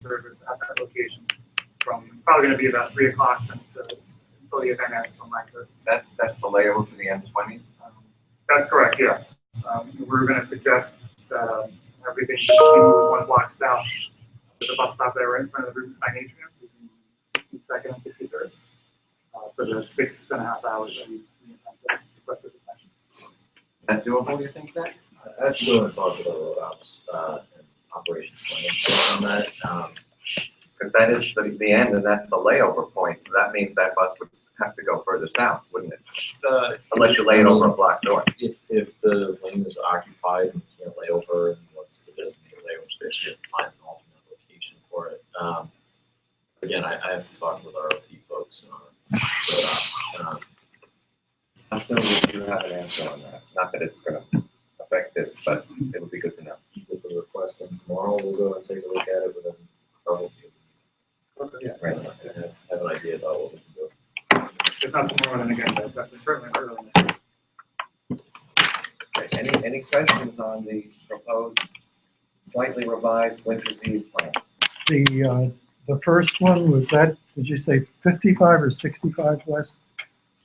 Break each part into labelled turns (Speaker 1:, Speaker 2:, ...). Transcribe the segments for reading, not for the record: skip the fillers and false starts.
Speaker 1: service at that location. It's probably going to be about 3 o'clock until the event ends from 9:30.
Speaker 2: That's the layover for the M20?
Speaker 1: That's correct, yeah. We're going to suggest everything just continue 1 block south with the bus stop there right in front of the Route signage, 62nd and 63rd, for the 6.5 hours that we requested attention.
Speaker 2: Is that doable, you think, Zach?
Speaker 3: That's still in talk with the rollouts and operations planning on that.
Speaker 2: Because that is the end, and that's the layover point. So that means that bus would have to go further south, wouldn't it? Unless you lay it over a block north.
Speaker 3: If the lane is occupied and you can't lay over, and what's the designated layover space, you have to find an alternate location for it. Again, I have to talk with our OP folks on it.
Speaker 2: How soon would you have an answer on that? Not that it's going to affect this, but it would be good to know.
Speaker 3: With the request, and tomorrow we'll go and take a look at it with probably.
Speaker 2: Yeah, right.
Speaker 3: Have an idea about what we can do.
Speaker 1: If not tomorrow, then again, that's certainly early.
Speaker 2: Okay. Any questions on the proposed slightly revised Winter's Eve plan?
Speaker 4: The first one, was that, did you say 55 or 65 West?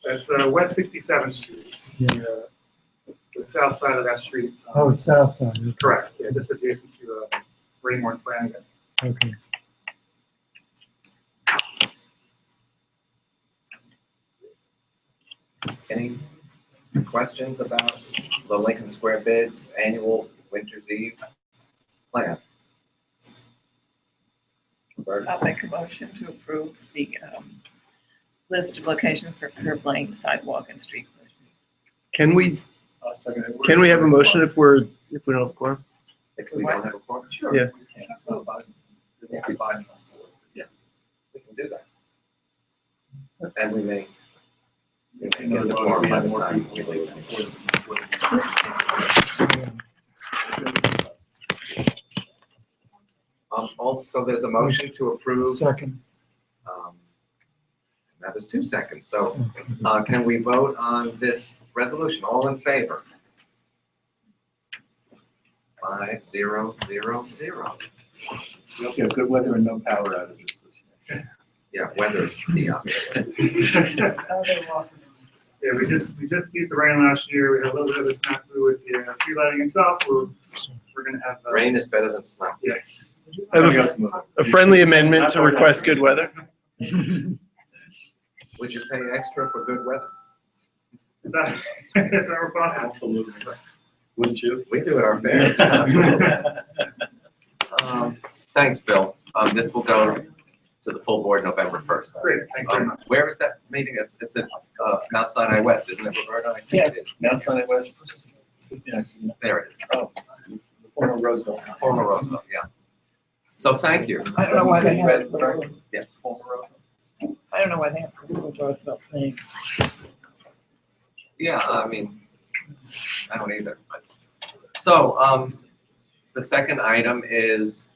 Speaker 1: That's West 67th Street, the south side of that street.
Speaker 4: Oh, south side. Okay.
Speaker 1: Correct, yeah, just adjacent to Raymore and Flanagan.
Speaker 4: Okay.
Speaker 2: Any questions about the Lincoln Square Bids annual Winter's Eve plan?
Speaker 5: I'll make a motion to approve the list of locations for curb lane, sidewalk, and street closure.
Speaker 6: Can we have a motion if we don't have a quorum?
Speaker 2: If we don't have a quorum, sure.
Speaker 6: Yeah.
Speaker 2: Yeah, we can do that. And we may get the quorum by the time we leave. Also, there's a motion to approve.
Speaker 4: Second.
Speaker 2: That was 2 seconds. So can we vote on this resolution? All in favor? 5, 0, 0, 0.
Speaker 7: We hope you have good weather and no power outages this year.
Speaker 2: Yeah, weather's the
Speaker 1: Yeah, we just beat the rain last year. We had a little bit of a snafu with the tree lighting itself. We're going to have
Speaker 2: rain is better than snow.
Speaker 1: Yeah.
Speaker 6: I have a friendly amendment to request good weather.
Speaker 2: Would you pay extra for good weather?
Speaker 1: Is that our process?
Speaker 7: Absolutely. Wouldn't you?
Speaker 2: We do it our fairs. Thanks, Bill. This will go to the full board November 1st.
Speaker 1: Great, thanks very much.
Speaker 2: Where is that meeting? It's at Mount Sinai West, isn't it, Roberto? I think it is.
Speaker 7: Mount Sinai West. Yeah,
Speaker 2: There it is.
Speaker 7: oh, former Roosevelt.
Speaker 2: Former Roosevelt, yeah. So thank you.
Speaker 5: I don't know why they have
Speaker 2: Yes.
Speaker 5: I don't know why they have to Roosevelt thing.
Speaker 2: Yeah, I mean, I don't either. So the second item is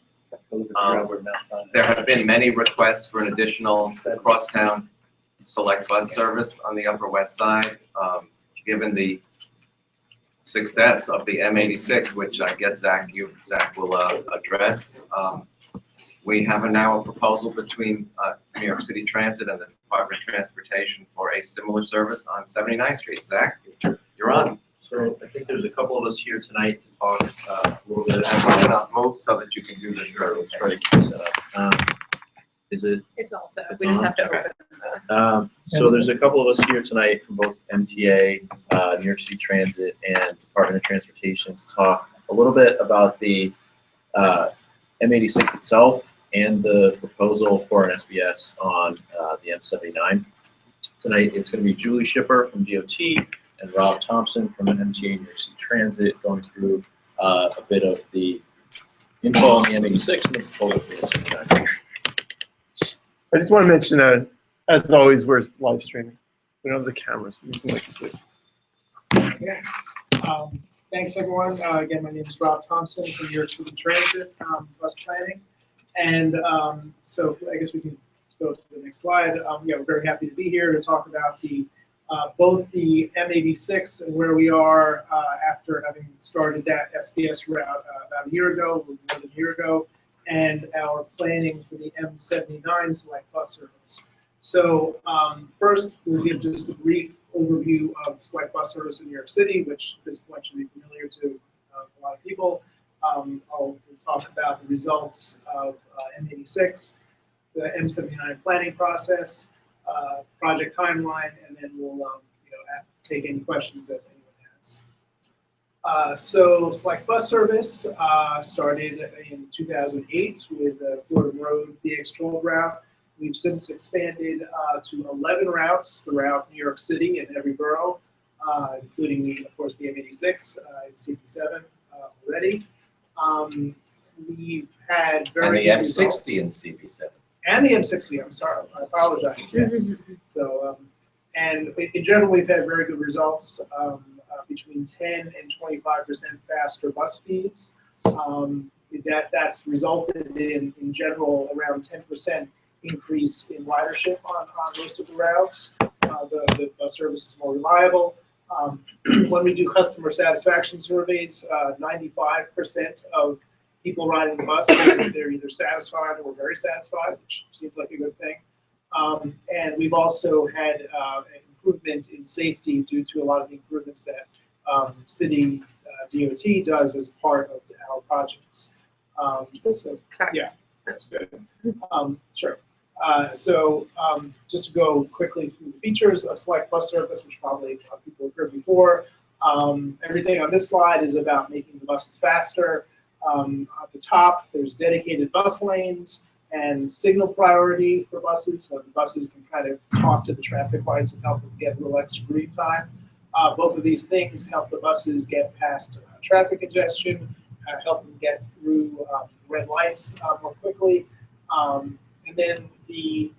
Speaker 2: there have been many requests for an additional crosstown select bus service on the Upper West Side. Given the success of the M86, which I guess Zach will address, we have now a proposal between New York City Transit and the Department of Transportation for a similar service on 79th Street. Zach, you're on.
Speaker 3: So I think there's a couple of us here tonight to talk a little bit
Speaker 2: And we're gonna move so that you can do this.
Speaker 3: Is it?
Speaker 5: It's all set.
Speaker 3: It's
Speaker 5: We just
Speaker 3: on?
Speaker 5: have to
Speaker 3: Okay.
Speaker 5: open.
Speaker 3: So there's a couple of us here tonight from both MTA, New York City Transit, and Department of Transportation to talk a little bit about the M86 itself and the proposal for an SBS on the M79. Tonight it's going to be Julie Shipper from DOT and Rob Thompson from MTA New York City Transit going through a bit of the info on the M86 and the proposal for the M79.
Speaker 6: I just want to mention, as always, we're live streaming. We don't have the cameras. So like
Speaker 8: Yeah. Thanks, everyone. Again, my name is Rob Thompson from New York City Transit, bus planning. And so I guess we can go to the next slide. Yeah, we're very happy to be here to talk about the both the M86 and where we are after having started that SBS route about a year ago, more than a year ago, and our planning for the M79 select bus service. So first, we'll give just a brief overview of select bus service in New York City, which at this point should be familiar to a lot of people. We'll talk about the results of M86, the M79 planning process, project timeline, and then we'll take any questions that anyone has. So select bus service started in 2008 with the Fordham Road DX12 route. We've since expanded to 11 routes throughout New York City and every borough, including, of course, the M86 and CB7 already. We've had very
Speaker 2: And the
Speaker 8: good results.
Speaker 2: M60 and CB7.
Speaker 8: And the M60, I'm sorry, I apologize, yes. So, and in general, we've had very good results, between 10 and 25% faster bus speeds. That's resulted in general, around 10% increase in ridership on most of the routes. The bus service is more reliable. When we do customer satisfaction surveys, 95% of people riding the bus, they're either satisfied or very satisfied, which seems like a good thing. And we've also had an improvement in safety due to a lot of the improvements that city DOT does as part of our projects. So, yeah, that's good. Sure. So just to go quickly through the features of select bus service, which probably a lot of people have heard before. Everything on this slide is about making the buses faster. At the top, there's dedicated bus lanes and signal priority for buses, so the buses can kind of talk to the traffic lights and help them get a little extra green time. Both of these things help the buses get past traffic congestion, help them get through red lights more quickly. And then the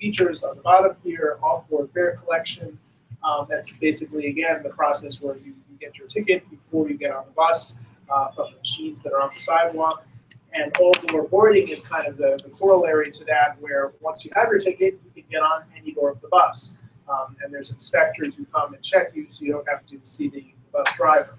Speaker 8: features on the bottom here, off-board fare collection. That's basically, again, the process where you get your ticket before you get on the bus from the machines that are on the sidewalk. And all-door boarding is kind of the corollary to that, where once you have your ticket, you can get on any door of the bus. And there's inspectors who come and check you, so you don't have to see the bus driver.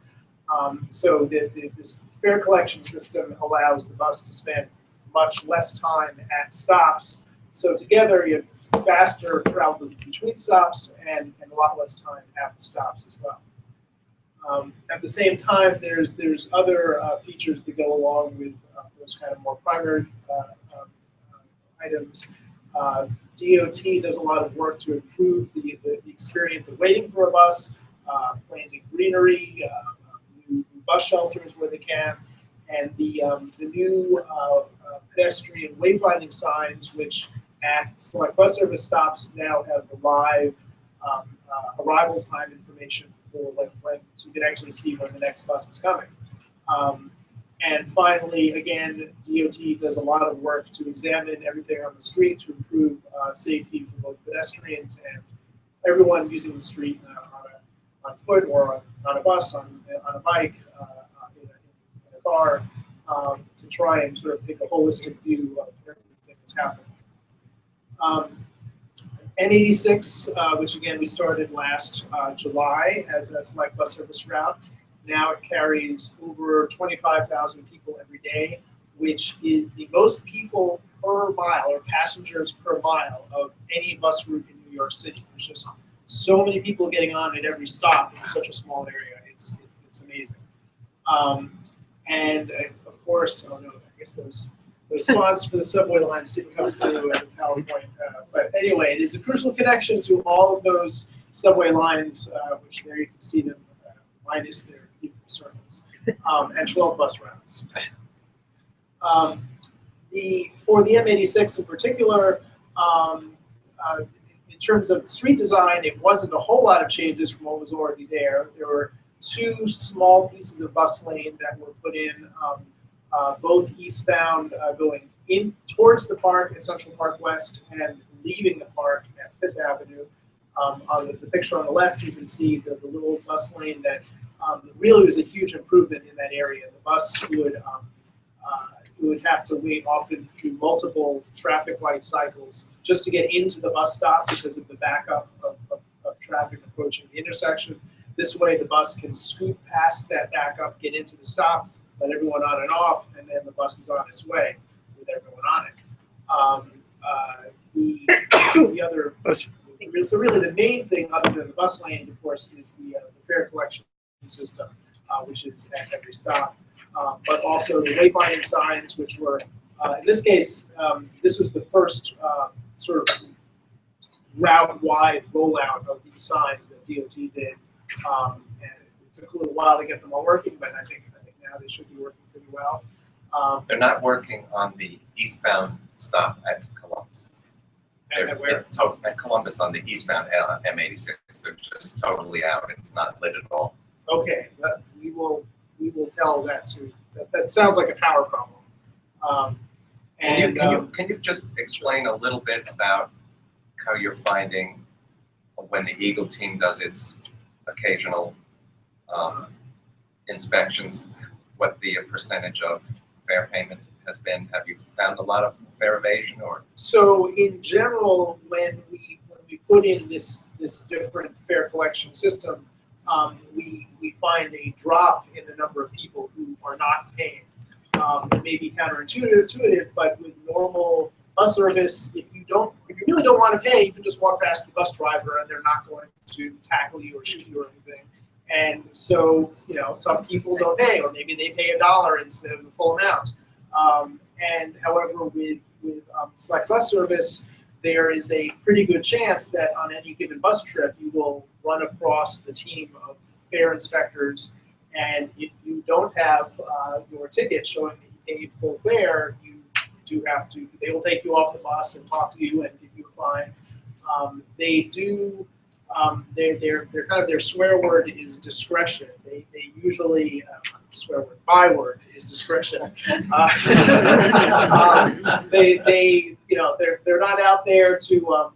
Speaker 8: So this fare collection system allows the bus to spend much less time at stops. So together, you have faster travel between stops and a lot less time at the stops as well. At the same time, there's other features that go along with those kind of more primary items. DOT does a lot of work to improve the experience of waiting for a bus, planting greenery, new bus shelters where they can, and the new pedestrian wayfinding signs, which at select bus service stops now have the live arrival time information for when so you can actually see when the next bus is coming. And finally, again, DOT does a lot of work to examine everything on the street to improve safety for both pedestrians and everyone using the street on foot or on a bus, on a bike, in a car, to try and sort of take a holistic view of everything that's happening. N86, which again we started last July as a select bus service route. Now it carries over 25,000 people every day, which is the most people per mile or passengers per mile of any bus route in New York City. There's just so many people getting on at every stop in such a small area. It's amazing. And of course, oh no, I guess those fonts for the subway lines didn't come through in the PowerPoint. But anyway, it is a crucial connection to all of those subway lines, which there you can see them minus their equal circles, and 12 bus routes. For the M86 in particular, in terms of street design, it wasn't a whole lot of changes from what was already there. There were two small pieces of bus lane that were put in, both eastbound going in towards the park at Central Park West and leaving the park at Fifth Avenue. On the picture on the left, you can see the little bus lane that really was a huge improvement in that area. The bus would have to wait often through multiple traffic light cycles just to get into the bus stop because of the backup of traffic approaching the intersection. This way, the bus can scoot past that backup, get into the stop, let everyone on and off, and then the bus is on its way with everyone on it. The other, so really the main thing other than the bus lanes, of course, is the fare collection system, which is at every stop. But also the wayfinding signs, which were, in this case, this was the first sort of route-wide rollout of these signs that DOT did. And it took a little while to get them all working, but I think now they should be working pretty well.
Speaker 2: They're not working on the eastbound stop at Columbus. At Columbus on the eastbound M86, they're just totally out. It's not lit at all.
Speaker 8: Okay, we will tell that too. That sounds like a power problem.
Speaker 2: Can you just explain a little bit about how you're finding when the Eagle team does its occasional inspections, what the percentage of fare payment has been? Have you found a lot of fare evasion, or?
Speaker 8: So in general, when we put in this different fare collection system, we find a drop in the number of people who are not paying. It may be counterintuitive, but with normal bus service, if you really don't want to pay, you can just walk past the bus driver and they're not going to tackle you or shoot you or anything. And so, some people don't pay, or maybe they pay $1 instead of the full amount. And however, with select bus service, there is a pretty good chance that on any given bus trip, you will run across the team of fare inspectors. And if you don't have your ticket showing that you paid full fare, you do have to, they will take you off the bus and talk to you and give you a fine. They do, their kind of their swear word is discretion. They usually, swear word, byword is discretion. They're not out there to,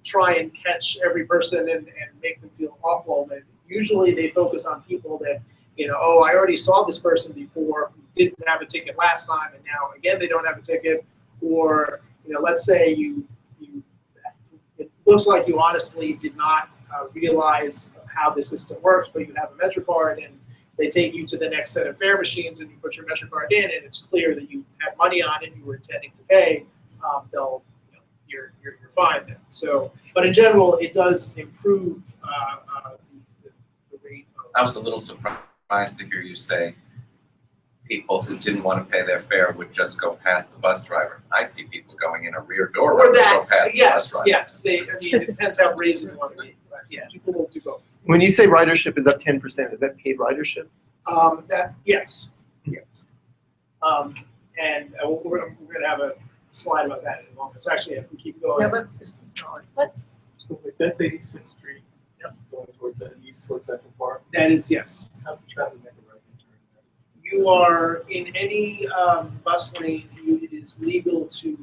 Speaker 8: try and catch every person and make them feel awful. But usually they focus on people that, oh, I already saw this person before who didn't have a ticket last time, and now again they don't have a ticket. Or, let's say it looks like you honestly did not realize how the system works, but you have a MetroCard and they take you to the next set of fare machines and you put your MetroCard in and it's clear that you had money on it, you were intending to pay, you're fine then. So, but in general, it does improve the rate of.
Speaker 2: I was a little surprised to hear you say people who didn't want to pay their fare would just go past the bus driver. I see people going in a rear door
Speaker 8: Or
Speaker 2: and
Speaker 8: that,
Speaker 2: go past the bus driver.
Speaker 8: yes. It depends how brazen you want to be. But yeah, people will do both.
Speaker 6: When you say ridership is up 10%, is that paid ridership?
Speaker 8: Yes. And we're going to have a slide about that in a moment. So actually, if we keep going.
Speaker 5: Yeah, let's just keep going.
Speaker 7: So that's 86th Street. Yep. Going towards that east towards Central Park.
Speaker 8: That is, yes.
Speaker 7: How's the traffic make a right turn there?
Speaker 8: You are in any bus lane, it is legal to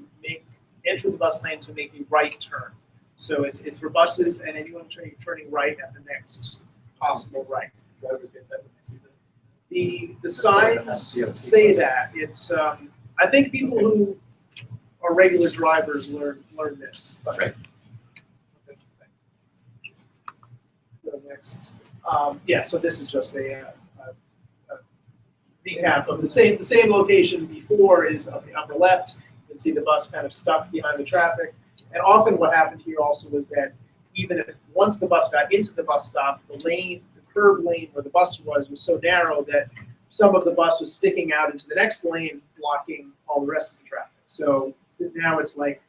Speaker 8: enter the bus lane to make a right turn. So it's for buses and anyone turning right at the next possible right.
Speaker 7: Drivers get that when they see that.
Speaker 8: The signs say that. It's I think people who are regular drivers learn this. But
Speaker 2: Right.
Speaker 8: Go next. Yeah. So this is just a recap of the same location before is on the upper left. You can see the bus kind of stuck behind the traffic. And often what happened here also was that even if once the bus got into the bus stop, the curb lane where the bus was so narrow that some of the bus was sticking out into the next lane, blocking all the rest of the traffic. So now it's like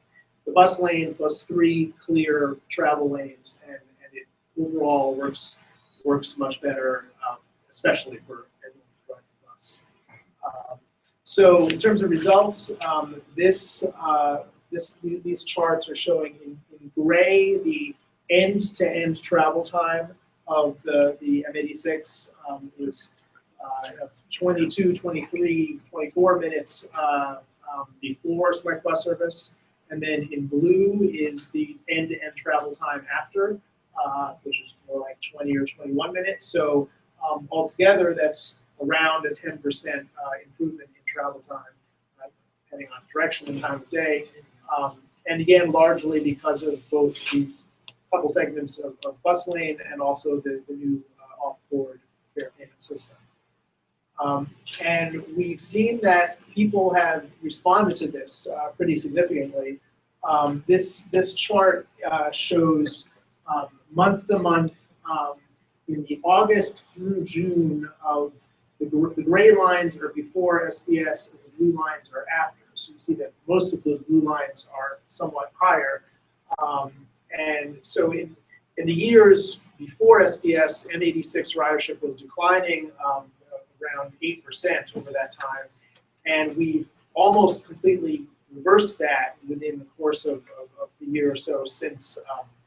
Speaker 8: the bus lane plus 3 clear travel lanes, and it overall works much better, especially for everyone who's driving the bus. So in terms of results, these charts are showing in gray the end-to-end travel time of the M86 is 22, 23, 24 minutes before select bus service. And then in blue is the end-to-end travel time after, which is more like 20 or 21 minutes. So altogether, that's around a 10% improvement in travel time, depending on direction and time of day. And again, largely because of both these couple segments of bus lane and also the new off-board fare payment system. And we've seen that people have responded to this pretty significantly. This chart shows month to month in the August through June of the gray lines are before SBS and the blue lines are after. So you see that most of those blue lines are somewhat higher. And so in the years before SBS, M86 ridership was declining around 8% over that time. And we've almost completely reversed that within the course of the year or so since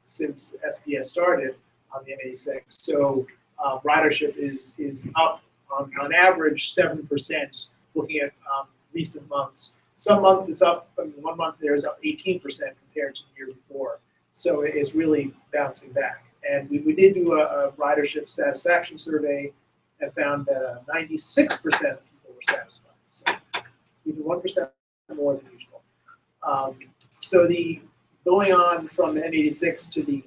Speaker 8: SBS started on the M86. So ridership is up on average 7%, looking at recent months. Some months it's up, I mean, 1 month there is up 18% compared to the year before. So it is really bouncing back. And we did do a ridership satisfaction survey and found that 96% of people were satisfied. So even 1% more than usual. So going on from the M86 to the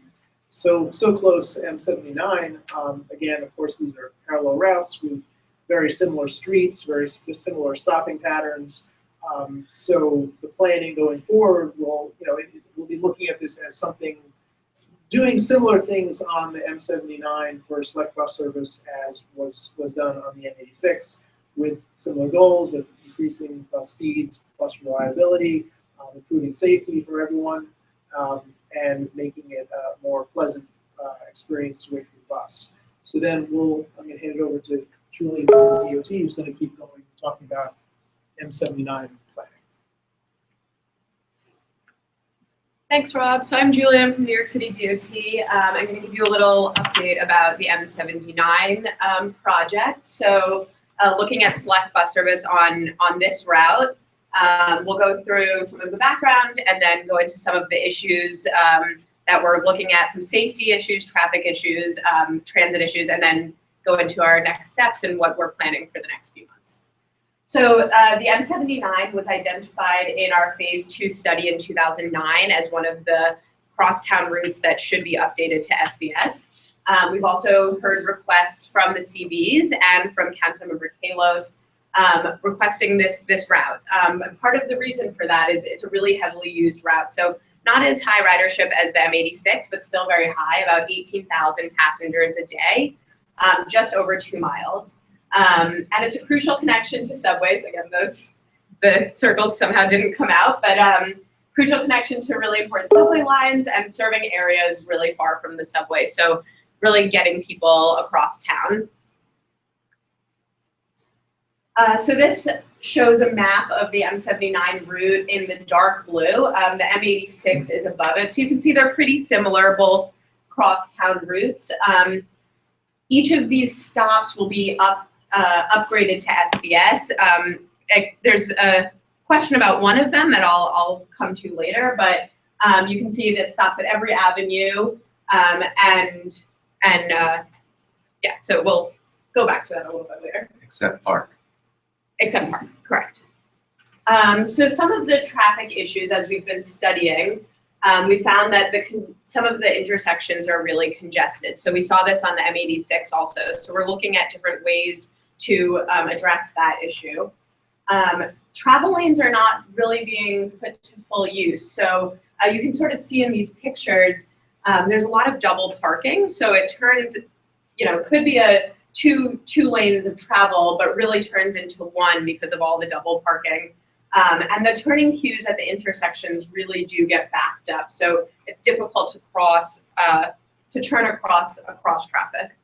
Speaker 8: so close M79, again, of course, these are parallel routes with very similar streets, very similar stopping patterns. So the planning going forward will, we'll be looking at this as something, doing similar things on the M79 for select bus service as was done on the M86, with similar goals of increasing bus speeds, bus reliability, improving safety for everyone, and making it a more pleasant experience to wait for the bus. So then I'm going to hand it over to Julie from the DOT, who's going to keep going, talking about M79 planning.
Speaker 9: Thanks, Rob. So I'm Julie. I'm from New York City DOT. I'm going to give you a little update about the M79 project. So looking at select bus service on this route, we'll go through some of the background and then go into some of the issues that we're looking at, some safety issues, traffic issues, transit issues, and then go into our next steps and what we're planning for the next few months. So the M79 was identified in our phase 2 study in 2009 as one of the crosstown routes that should be updated to SBS. We've also heard requests from the CBs and from Councilmember Kalos requesting this route. Part of the reason for that is it's a really heavily used route. So not as high ridership as the M86, but still very high, about 18,000 passengers a day, just over 2 miles. And it's a crucial connection to subways. Again, the circles somehow didn't come out, but crucial connection to really important subway lines and serving areas really far from the subway. So really getting people across town. So this shows a map of the M79 route in the dark blue. The M86 is above it. So you can see they're pretty similar, both cross-town routes. Each of these stops will be upgraded to SBS. There's a question about one of them that I'll come to later, but you can see that it stops at every avenue, yeah, so we'll go back to that a little bit later.
Speaker 2: Except park.
Speaker 9: Except park, correct. So some of the traffic issues as we've been studying, we found that some of the intersections are really congested. So we saw this on the M86 also. So we're looking at different ways to address that issue. Travel lanes are not really being put to full use. So you can sort of see in these pictures, there's a lot of double parking. So it turns, could be a two lanes of travel, but really turns into one because of all the double parking. And the turning queues at the intersections really do get backed up. So it's difficult to cross, to turn across traffic.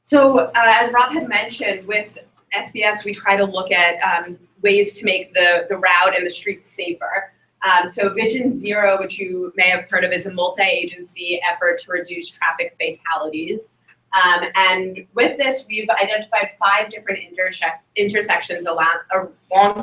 Speaker 9: So as Rob had mentioned, with SBS, we try to look at ways to make the route and the streets safer. So Vision Zero, which you may have heard of, is a multi-agency effort to reduce traffic fatalities. And with this, we've identified 5 different intersections along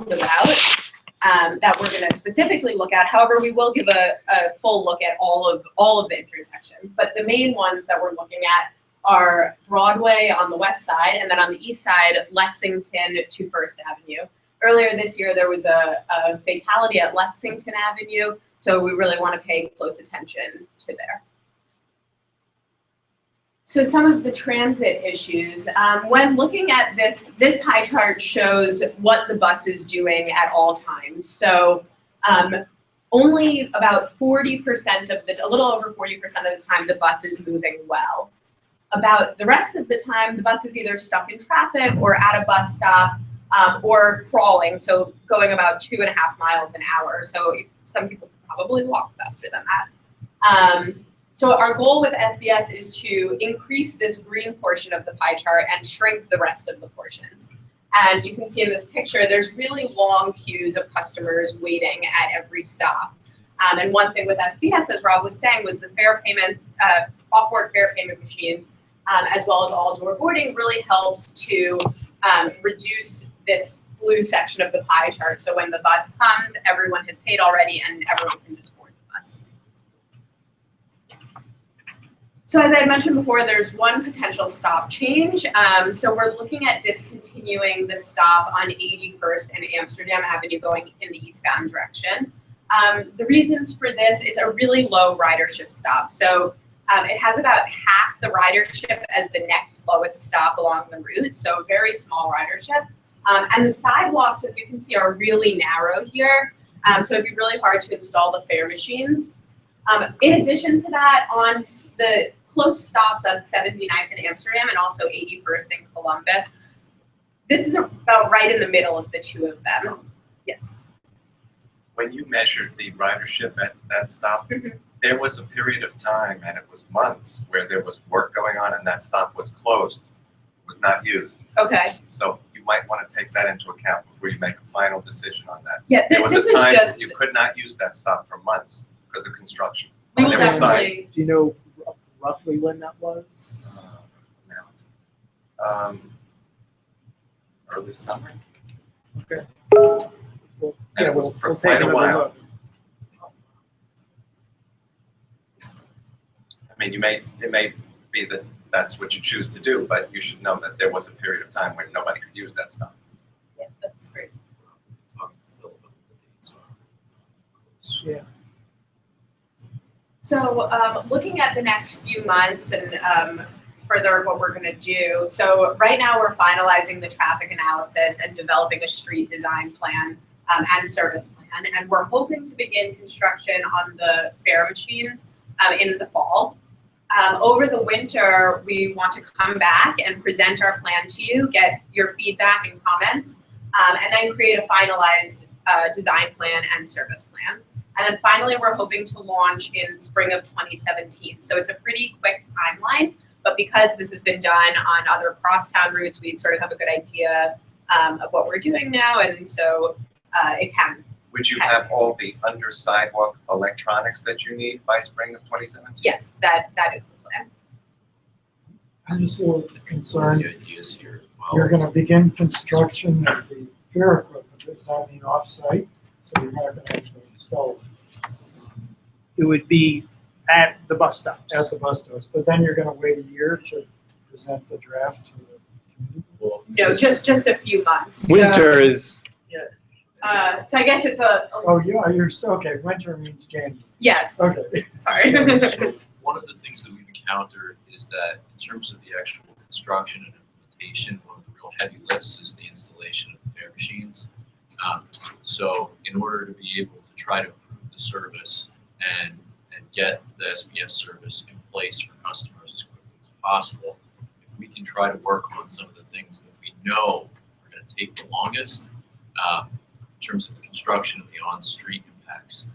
Speaker 9: the route that we're going to specifically look at. However, we will give a full look at all of the intersections. But the main ones that we're looking at are Broadway on the west side, and then on the east side, Lexington to First Avenue. Earlier this year, there was a fatality at Lexington Avenue, so we really want to pay close attention to there. So some of the transit issues, when looking at this pie chart shows what the bus is doing at all times. So only about 40% of a little over 40% of the time, the bus is moving well. About the rest of the time, the bus is either stuck in traffic or at a bus stop or crawling, so going about 2.5 miles an hour. So some people could probably walk faster than that. So our goal with SBS is to increase this green portion of the pie chart and shrink the rest of the portions. And you can see in this picture, there's really long queues of customers waiting at every stop. And one thing with SBS, as Rob was saying, was the fare payments, off-board fare payment machines, as well as all-door boarding really helps to reduce this blue section of the pie chart. So when the bus comes, everyone has paid already and everyone can just board the bus. So as I mentioned before, there's one potential stop change. So we're looking at discontinuing the stop on 81st and Amsterdam Avenue going in the eastbound direction. The reasons for this, it's a really low ridership stop. So it has about half the ridership as the next lowest stop along the route, so very small ridership. And the sidewalks, as you can see, are really narrow here, so it'd be really hard to install the fare machines. In addition to that, on the close stops on 79th and Amsterdam and also 81st and Columbus, this is about right in the middle of the two of them. Yes.
Speaker 2: When you measured the ridership at that stop, there was a period of time, and it was months, where there was work going on and that stop was closed, was not used.
Speaker 9: Okay.
Speaker 2: So you might want to take that into account before you make a final decision on that.
Speaker 9: Yeah,
Speaker 2: There was
Speaker 9: this
Speaker 2: a time
Speaker 9: is just,
Speaker 2: you could not use that stop for months because of construction.
Speaker 9: we will
Speaker 2: There was
Speaker 9: definitely,
Speaker 7: Do you know roughly when that was?
Speaker 2: Early summer.
Speaker 7: Okay.
Speaker 2: And it was for quite a while. I mean, it may be that that's what you choose to do, but you should know that there was a period of time when nobody could use that stop.
Speaker 9: yeah, that's great.
Speaker 7: Yeah.
Speaker 9: So looking at the next few months and further what we're going to do. So right now we're finalizing the traffic analysis and developing a street design plan and service plan. And we're hoping to begin construction on the fare machines in the fall. Over the winter, we want to come back and present our plan to you, get your feedback and comments, and then create a finalized design plan and service plan. And then finally, we're hoping to launch in spring of 2017. So it's a pretty quick timeline, but because this has been done on other crosstown routes, we sort of have a good idea of what we're doing now, and so it can.
Speaker 2: Would you have all the under sidewalk electronics that you need by spring of 2017?
Speaker 9: Yes, that is the plan.
Speaker 4: I'm just a little concerned.
Speaker 3: The ideas here as well.
Speaker 4: You're gonna begin construction of the fare equipment, does that mean off-site? So you're not gonna actually install
Speaker 7: It would be at the bus stops.
Speaker 4: it at the bus stops, but then you're gonna wait a year to present the draft to the community?
Speaker 3: Well,
Speaker 9: No, just a few months. So,
Speaker 6: Winter is,
Speaker 9: so I guess it's
Speaker 4: Oh, yeah, okay, winter means January,
Speaker 9: yes.
Speaker 4: okay.
Speaker 9: Sorry.
Speaker 3: So one of the things that we've encountered is that in terms of the actual construction and implementation, one of the real heavy lifts is the installation of the fare machines. So in order to be able to try to improve the service and get the SBS service in place for customers as quickly as possible, if we can try to work on some of the things that we know are going to take the longest in terms of the construction of the on-street impacts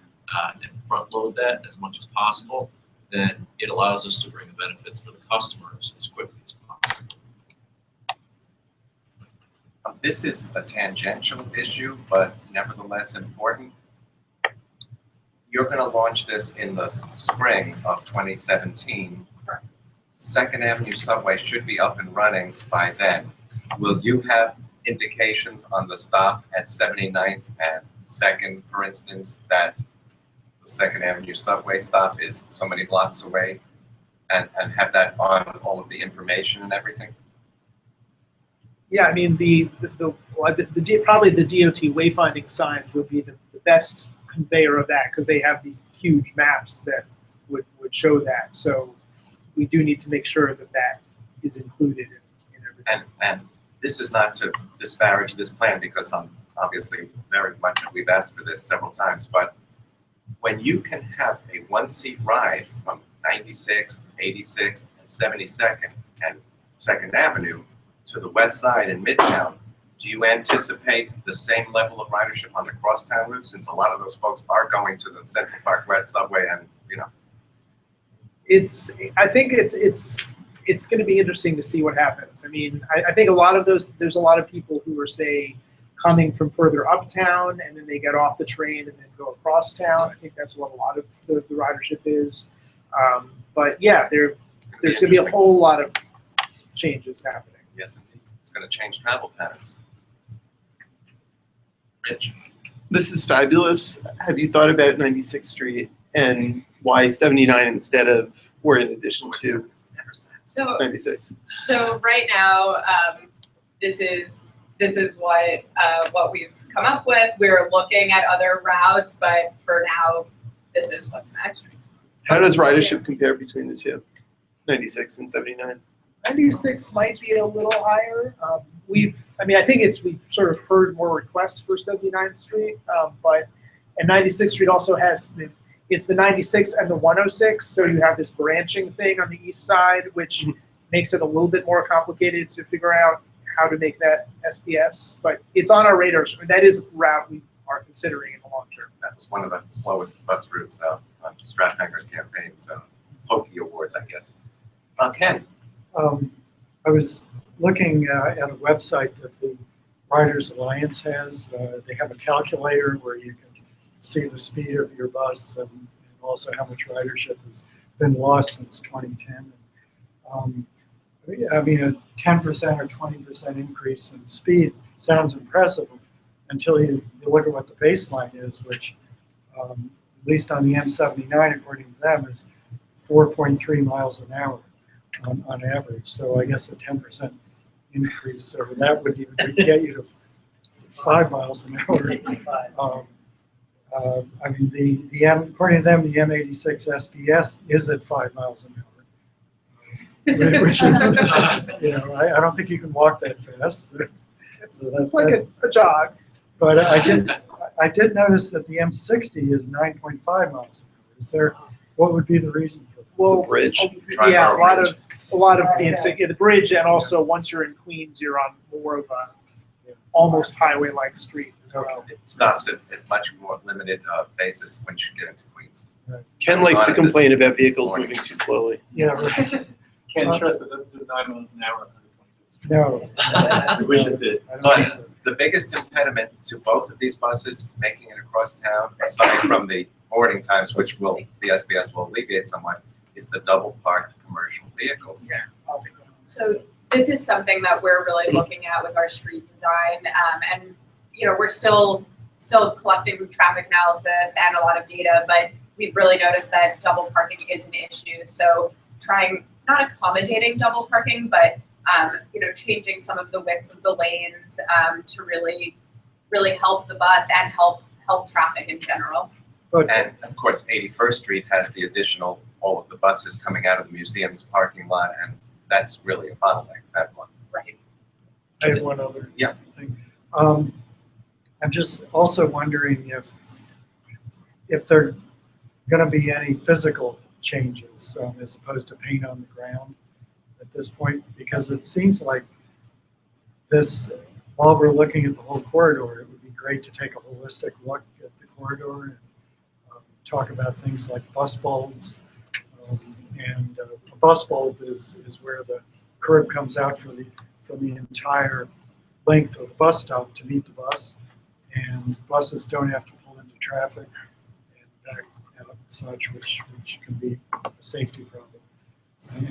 Speaker 3: and front load that as much as possible, then it allows us to bring the benefits for the customers as quickly as possible.
Speaker 2: This is a tangential issue, but nevertheless important. You're going to launch this in the spring of 2017. Second Avenue subway should be up and running by then. Will you have indications on the stop at 79th and 2nd, for instance, that the Second Avenue subway stop is so many blocks away, and have that on all of the information and everything?
Speaker 7: Yeah, I mean, probably the DOT wayfinding signs would be the best conveyor of that, because they have these huge maps that would show that. So we do need to make sure that that is included in everything.
Speaker 2: And this is not to disparage this plan, because I'm obviously very much, we've asked for this several times, but when you can have a one-seat ride from 96th, 86th, and 72nd and 2nd Avenue to the west side in Midtown, do you anticipate the same level of ridership on the crosstown route, since a lot of those folks are going to the Central Park West subway and, you know?
Speaker 7: I think it's going to be interesting to see what happens. I mean, I think a lot of there's a lot of people who are, say, coming from further uptown, and then they get off the train and then go across town. I think that's what a lot of the ridership is. But yeah, there's going to be a whole lot of changes happening.
Speaker 2: Yes, indeed. It's going to change travel patterns. Rich?
Speaker 6: This is fabulous. Have you thought about 96th Street and why 79 instead of, or in addition to
Speaker 9: So
Speaker 6: 96?
Speaker 9: So right now, this is what we've come up with. We're looking at other routes, but for now, this is what's next.
Speaker 6: How does ridership compare between the two, 96 and 79?
Speaker 7: 96 might be a little higher. I think we've sort of heard more requests for 79th Street, and 96th Street also has it's the 96 and the 106, so you have this branching thing on the east side, which makes it a little bit more complicated to figure out how to make that SPS, but it's on our radar. So that is a route we are considering in the long term.
Speaker 2: That was one of the slowest bus routes on Strathanger's campaign, so Pokey Awards, I guess. Ken?
Speaker 4: I was looking at a website that the Riders Alliance has. They have a calculator where you can see the speed of your bus and also how much ridership has been lost since 2010. I mean, a 10% or 20% increase in speed sounds impressive until you look at what the baseline is, which at least on the M79, according to them, is 4.3 miles an hour on average. So I guess a 10% increase over that would even get you to 5 miles an hour. I mean, according to them, the M86 SBS is at 5 miles an hour, which is, I don't think you can walk that fast. So
Speaker 7: It's like a jog.
Speaker 4: But I did notice that the M60 is 9.5 miles an hour. What would be the reason for that?
Speaker 7: Well,
Speaker 6: The bridge.
Speaker 7: yeah, a lot of the bridge, and also once you're in Queens, you're on more of a almost highway-like street as well.
Speaker 2: It stops at much more limited basis once you get into Queens.
Speaker 6: Ken likes to complain about vehicles moving too slowly.
Speaker 4: Yeah, right.
Speaker 10: Ken trust that doesn't do 9 miles an hour.
Speaker 4: No.
Speaker 10: I wish it did.
Speaker 4: I don't
Speaker 2: But
Speaker 4: think so.
Speaker 2: the biggest impediment to both of these buses making it across town, aside from the boarding times, which the SBS will alleviate somewhat, is the double parked commercial vehicles.
Speaker 9: So this is something that we're really looking at with our street design, and we're still collecting traffic analysis and a lot of data, but we've really noticed that double parking is an issue. So trying, not accommodating double parking, but changing some of the widths of the lanes to really help the bus and help traffic in general.
Speaker 2: And of course, 81st Street has the additional, all of the buses coming out of the museum's parking lot, and that's really a bottleneck, that one.
Speaker 9: Right.
Speaker 4: I have one other
Speaker 2: Yeah.
Speaker 4: thing. I'm just also wondering if there are going to be any physical changes as opposed to paint on the ground at this point, because it seems like while we're looking at the whole corridor, it would be great to take a holistic look at the corridor and talk about things like bus bulbs. A bus bulb is where the curb comes out from the entire length of the bus stop to meet the bus, and buses don't have to pull into traffic and back out and such, which can be a safety problem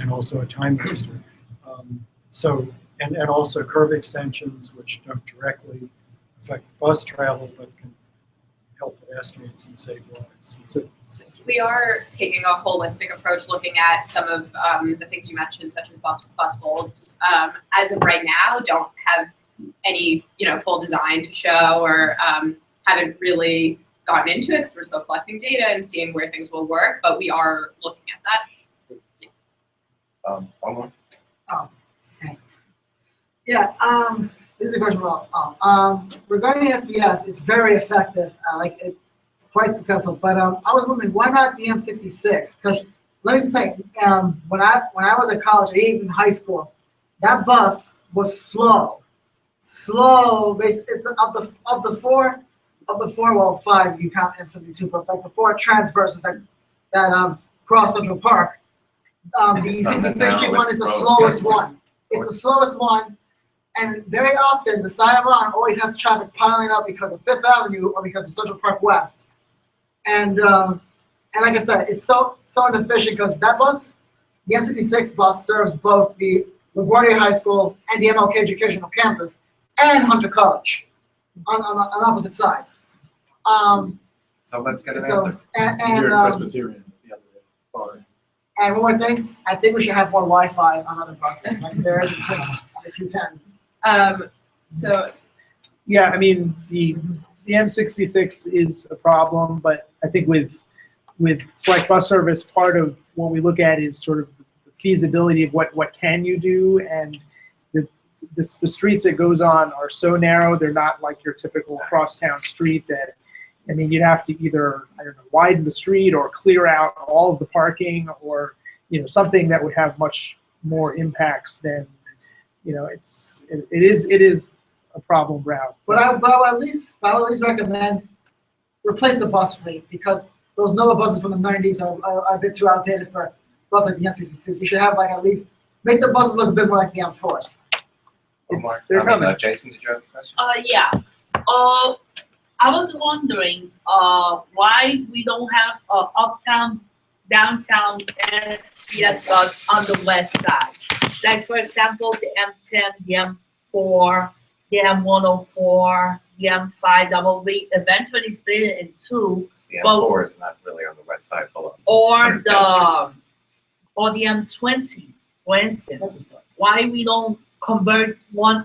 Speaker 4: and also a time waster. And also curb extensions, which don't directly affect bus travel but can help pedestrians and save lives.
Speaker 9: So we are taking a holistic approach, looking at some of the things you mentioned, such as bus bulbs. As of right now, don't have any full design to show, or haven't really gotten into it because we're still collecting data and seeing where things will work. But we are looking at that.
Speaker 2: One more.
Speaker 11: Yeah, this is a question about, regarding SBS, it's very effective, it's quite successful, but, I was wondering, why not the M66? Because, let me just say, when I was at college, even in high school, that bus was slow, basically, of the four, well, five, if you count M72, but like the four transverses that cross Central Park, the
Speaker 2: It's on the
Speaker 11: 65th Street one is the
Speaker 2: narrowest
Speaker 11: slowest
Speaker 2: road.
Speaker 11: one. It's the slowest one, and very often the side of on always has traffic piling up because of Fifth Avenue or because of Central Park West. And like I said, it's so inefficient because that bus, the M66 bus, serves both the LaGuardia High School and the MLK Educational Campus and Hunter College on opposite sides.
Speaker 2: So let's get an
Speaker 11: So,
Speaker 2: answer.
Speaker 11: and
Speaker 10: Presbyterian, the other way.
Speaker 11: and one more thing, I think we should have more Wi-Fi on other buses, like there is in Queens, on a few times.
Speaker 9: So
Speaker 7: Yeah, I mean, the M66 is a problem, but I think with select bus service, part of what we look at is sort of the feasibility of what can you do, and the streets it goes on are so narrow, they're not like your typical crosstown street that, I mean, you'd have to either, I don't know, widen the street or clear out all of the parking, or, you know, something that would have much more impacts than, you know, it is a problem route.
Speaker 11: But I would at least recommend replace the bus fleet, because those Nova buses from the 90s are a bit too outdated for buses like the M66. We should have at least make the buses look a bit more like the M4s.
Speaker 7: They're coming.
Speaker 2: Jason, did you have a question?
Speaker 12: Yeah. I was wondering why we don't have uptown, downtown SBS bus on the west side. Like, for example, the M10, the M4, the M104, the M5 double V, eventually split it in two.
Speaker 2: The
Speaker 12: Well-
Speaker 2: M4 is not really on the west side below.
Speaker 12: Or
Speaker 2: 110th
Speaker 12: the M20, for instance. Why we don't convert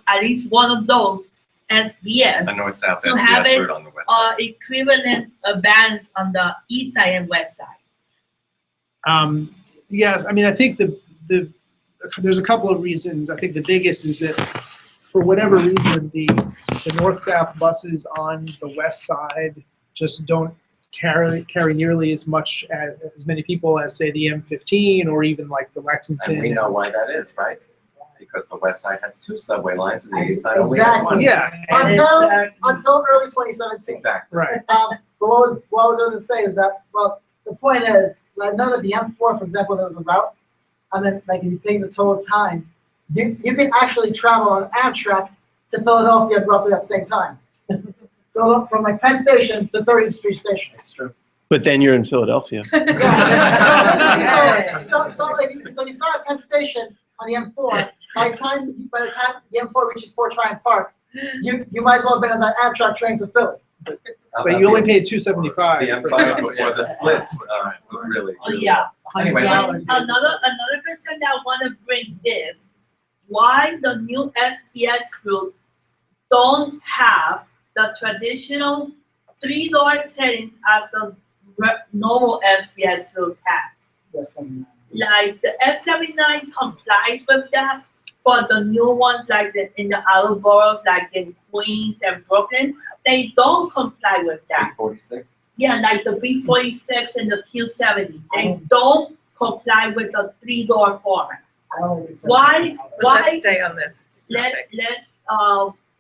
Speaker 12: at least one of those SBS
Speaker 2: The north-south
Speaker 12: to have
Speaker 2: SBS
Speaker 12: it,
Speaker 2: route on the west side.
Speaker 12: equivalent bands on the east side and west side?
Speaker 7: Yes, I mean, I think there's a couple of reasons. I think the biggest is that for whatever reason, the north-south buses on the west side just don't carry nearly as many people as, say, the M15 or even like the Lexington.
Speaker 2: And we know why that is, right? Because the west side has two subway lines and the east side only has
Speaker 11: Exactly.
Speaker 2: one.
Speaker 7: Yeah.
Speaker 11: Until early 2017.
Speaker 2: Exactly.
Speaker 7: Right.
Speaker 11: But what I was going to say is that, well, the point is, I know that the M4, for example, there was a route, and then if you take the total time, you can actually travel on Amtrak to Philadelphia at roughly that same time. From Penn Station to 30th Street Station.
Speaker 2: It's true.
Speaker 6: But then you're in Philadelphia.
Speaker 11: Yeah. So you start at Penn Station on the M4. By the time the M4 reaches Fort Tryon Park, you might as well have been on that Amtrak train to Philly.
Speaker 7: But you only paid $275.
Speaker 2: The M5 before the split was really.
Speaker 12: Oh, yeah.
Speaker 2: Anyway,
Speaker 12: And
Speaker 2: let's-
Speaker 12: another question that I want to bring is why the new SBS routes don't have the traditional 3-door settings as the normal SBS route has. Like the S79 complies with that, but the new ones like in the outer boroughs, like in Queens and Brooklyn, they don't comply with that.
Speaker 2: 846.
Speaker 12: Yeah, like the B46 and the Q70, they don't comply with the 3-door format. Why?
Speaker 5: Let's stay on this topic.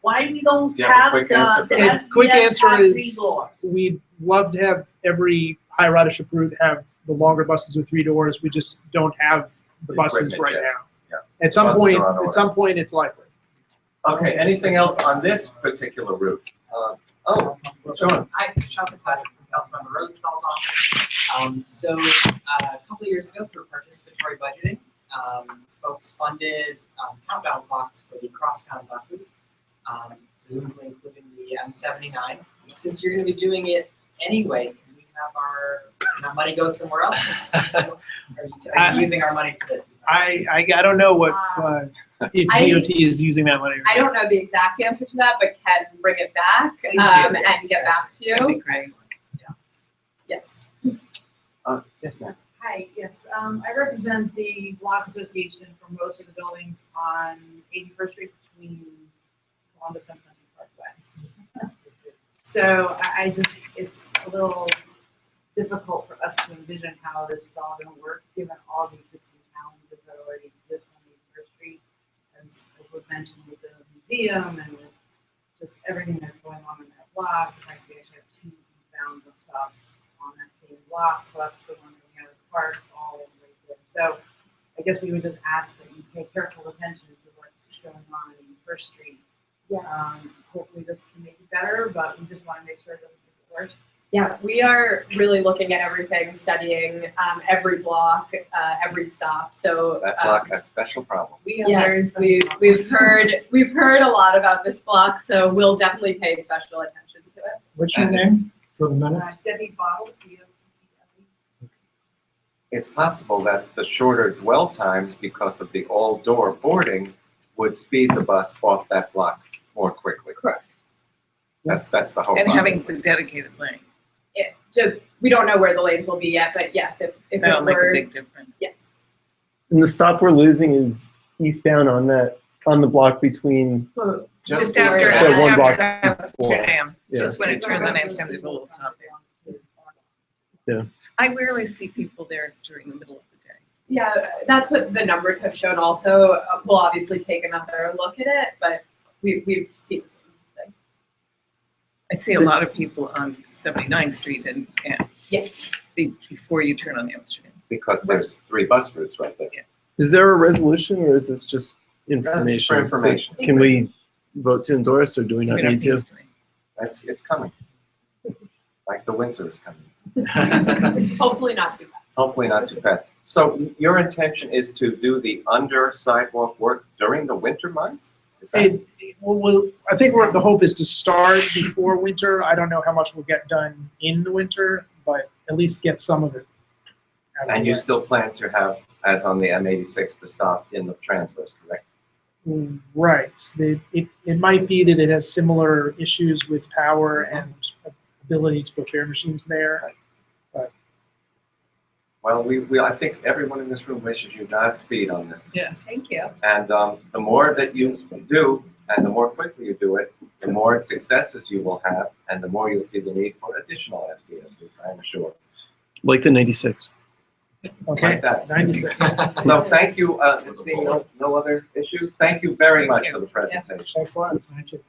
Speaker 12: Why we don't
Speaker 2: Do you have a
Speaker 12: have
Speaker 2: quick
Speaker 12: the
Speaker 2: answer for
Speaker 7: And
Speaker 12: SBS
Speaker 7: quick
Speaker 12: have
Speaker 7: answer
Speaker 12: 3
Speaker 7: is
Speaker 12: doors?
Speaker 7: we'd love to have every high ridership route have the longer buses with 3 doors. We just don't have the
Speaker 2: The
Speaker 7: buses
Speaker 2: equipment
Speaker 7: right
Speaker 2: yet.
Speaker 7: now.
Speaker 2: Yeah.
Speaker 7: At some
Speaker 2: Buses
Speaker 7: point,
Speaker 2: are on order.
Speaker 7: at some point, it's likely.
Speaker 2: Okay, anything else on this particular route? Sean.
Speaker 13: Hi, Sean Fitzpatrick from Councilmember Rosenthal's office. So a couple of years ago, through participatory budgeting, folks funded countdown clocks for the cross-town buses, presumably including the M79. Since you're going to be doing it anyway, can we have our money go somewhere else? Are you using our money for this?
Speaker 7: I don't know what if DOT is using that money.
Speaker 9: I don't know the exact answer to that, but can bring it back
Speaker 13: Please do,
Speaker 9: and
Speaker 13: yes.
Speaker 9: get back to
Speaker 13: That'd be
Speaker 9: you.
Speaker 13: great.
Speaker 9: Yes.
Speaker 2: Yes, ma'am.
Speaker 13: Hi,
Speaker 14: Hi, yes, I represent the block association for most of the buildings on 81st Street between Columbus and Central Park West. So I just, it's a little difficult for us to envision how this is all gonna work, given all the existing challenges that already exist on 81st Street. As was mentioned with the museum and with just everything that's going on in that block, the fact we actually have 2 bound bus stops on that same block, plus the one coming out of the park, all right there. So I guess we would just ask that you pay careful attention to what's going on in First Street.
Speaker 9: Yes.
Speaker 14: Hopefully this can make it better, but we just want to make sure it doesn't make it worse.
Speaker 9: Yeah, we are really looking at everything, studying every block, every stop. So
Speaker 2: That block has special problems.
Speaker 9: yes, we've heard a lot about this block, so we'll definitely pay special attention to it.
Speaker 4: What's your name for the minutes?
Speaker 14: Debbie Bottle,
Speaker 2: It's possible that the shorter dwell times because of the all-door boarding would speed the bus off that block more quickly.
Speaker 9: Correct.
Speaker 2: That's the hope.
Speaker 5: And having
Speaker 2: obviously.
Speaker 5: the dedicated lane,
Speaker 9: We don't know where the lanes will be yet, but yes, if it
Speaker 5: that'll make a
Speaker 9: were,
Speaker 5: big difference.
Speaker 9: yes.
Speaker 6: And the stop we're losing is eastbound on the block between.
Speaker 5: Just after,
Speaker 6: So
Speaker 5: just
Speaker 6: one block
Speaker 5: after
Speaker 6: before.
Speaker 5: Amsterdam,
Speaker 6: Yeah.
Speaker 5: just when it turns on Amsterdam, there's a little stop there.
Speaker 6: Yeah.
Speaker 5: I rarely see people there during the middle of the day.
Speaker 9: Yeah, that's what the numbers have shown also. We'll obviously take another look at it, but we've seen the same thing.
Speaker 5: I see a lot of people on 79th Street and
Speaker 9: Yes.
Speaker 5: before you turn on Amsterdam.
Speaker 2: Because there's 3 bus routes right there.
Speaker 6: Is there a resolution or is this just information?
Speaker 2: That's for information.
Speaker 6: So can we vote to endorse or do we not
Speaker 5: We don't
Speaker 6: need to?
Speaker 2: It's coming. Like the winter is coming.
Speaker 9: Hopefully not too fast.
Speaker 2: Hopefully not too fast. So your intention is to do the under sidewalk work during the winter months? Is that?
Speaker 7: I think the hope is to start before winter. I don't know how much will get done in the winter, but at least get some of it out of the
Speaker 2: And you
Speaker 7: way.
Speaker 2: still plan to have, as on the M86, the stop in the transverse, correct?
Speaker 7: Right. It might be that it has similar issues with power and ability to put fare machines there. But
Speaker 2: Well, I think everyone in this room wishes you Godspeed on this.
Speaker 5: Yes.
Speaker 9: Thank you.
Speaker 2: And the more that you do, and the more quickly you do it, the more successes you will have, and the more you'll see the need for additional SBS routes, I'm sure.
Speaker 6: Like the 96.
Speaker 7: okay,
Speaker 2: Like that.
Speaker 7: 96.
Speaker 2: So thank you, seeing no other issues, thank you very
Speaker 5: Thank
Speaker 2: much
Speaker 5: you.
Speaker 2: for the presentation.
Speaker 7: Thanks a lot. Thank you.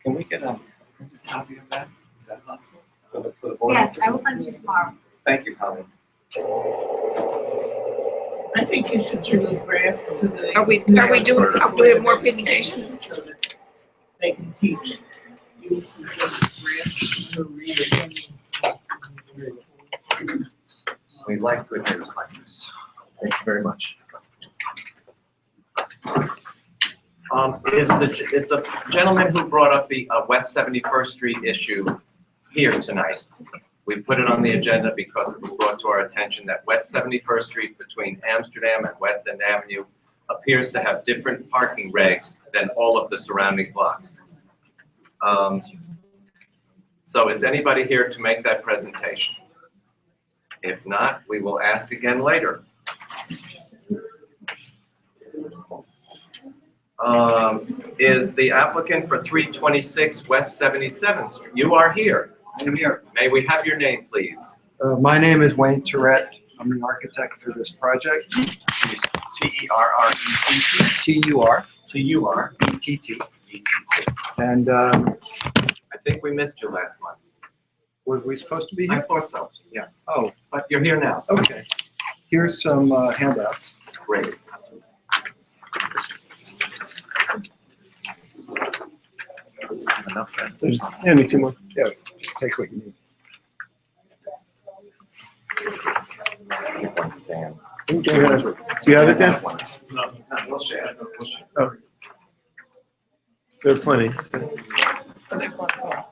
Speaker 2: Can we get a printed copy of that? Is that possible? For the board?
Speaker 14: Yes, I will send it to you tomorrow.
Speaker 2: Thank you, Colleen.
Speaker 12: I think you should do the graphs to the.
Speaker 5: Are we do we have more presentations?
Speaker 12: They can teach. You should just graphs to read it.
Speaker 2: We like good news like this.
Speaker 3: Thank you very much.
Speaker 2: Is the gentleman who brought up the West 71st Street issue here tonight? We put it on the agenda because it was brought to our attention that West 71st Street between Amsterdam and West End Avenue appears to have different parking regs than all of the surrounding blocks. So is anybody here to make that presentation? If not, we will ask again later. Is the applicant for 326 West 77th Street? You are here.
Speaker 15: I'm here.
Speaker 2: May we have your name, please?
Speaker 15: My name is Wayne Tourette. I'm the architect for this project.
Speaker 2: T-E-R-R-E-T-T.
Speaker 15: T-U-R.
Speaker 2: T-U-R.
Speaker 15: E-T-T. And
Speaker 2: I think we missed you last month.
Speaker 15: were we supposed to be
Speaker 2: I
Speaker 15: here?
Speaker 2: thought so, yeah.
Speaker 15: Oh,
Speaker 2: But you're here now, so
Speaker 15: okay. Here's some handouts.
Speaker 2: great.
Speaker 3: Enough then.
Speaker 6: There's, hand me 2 more.
Speaker 15: Yeah, just take what you need.
Speaker 2: Damn.
Speaker 6: Do you have it, Dan?
Speaker 2: We'll share.
Speaker 6: Oh. There are plenty.
Speaker 5: Oh, there's lots more.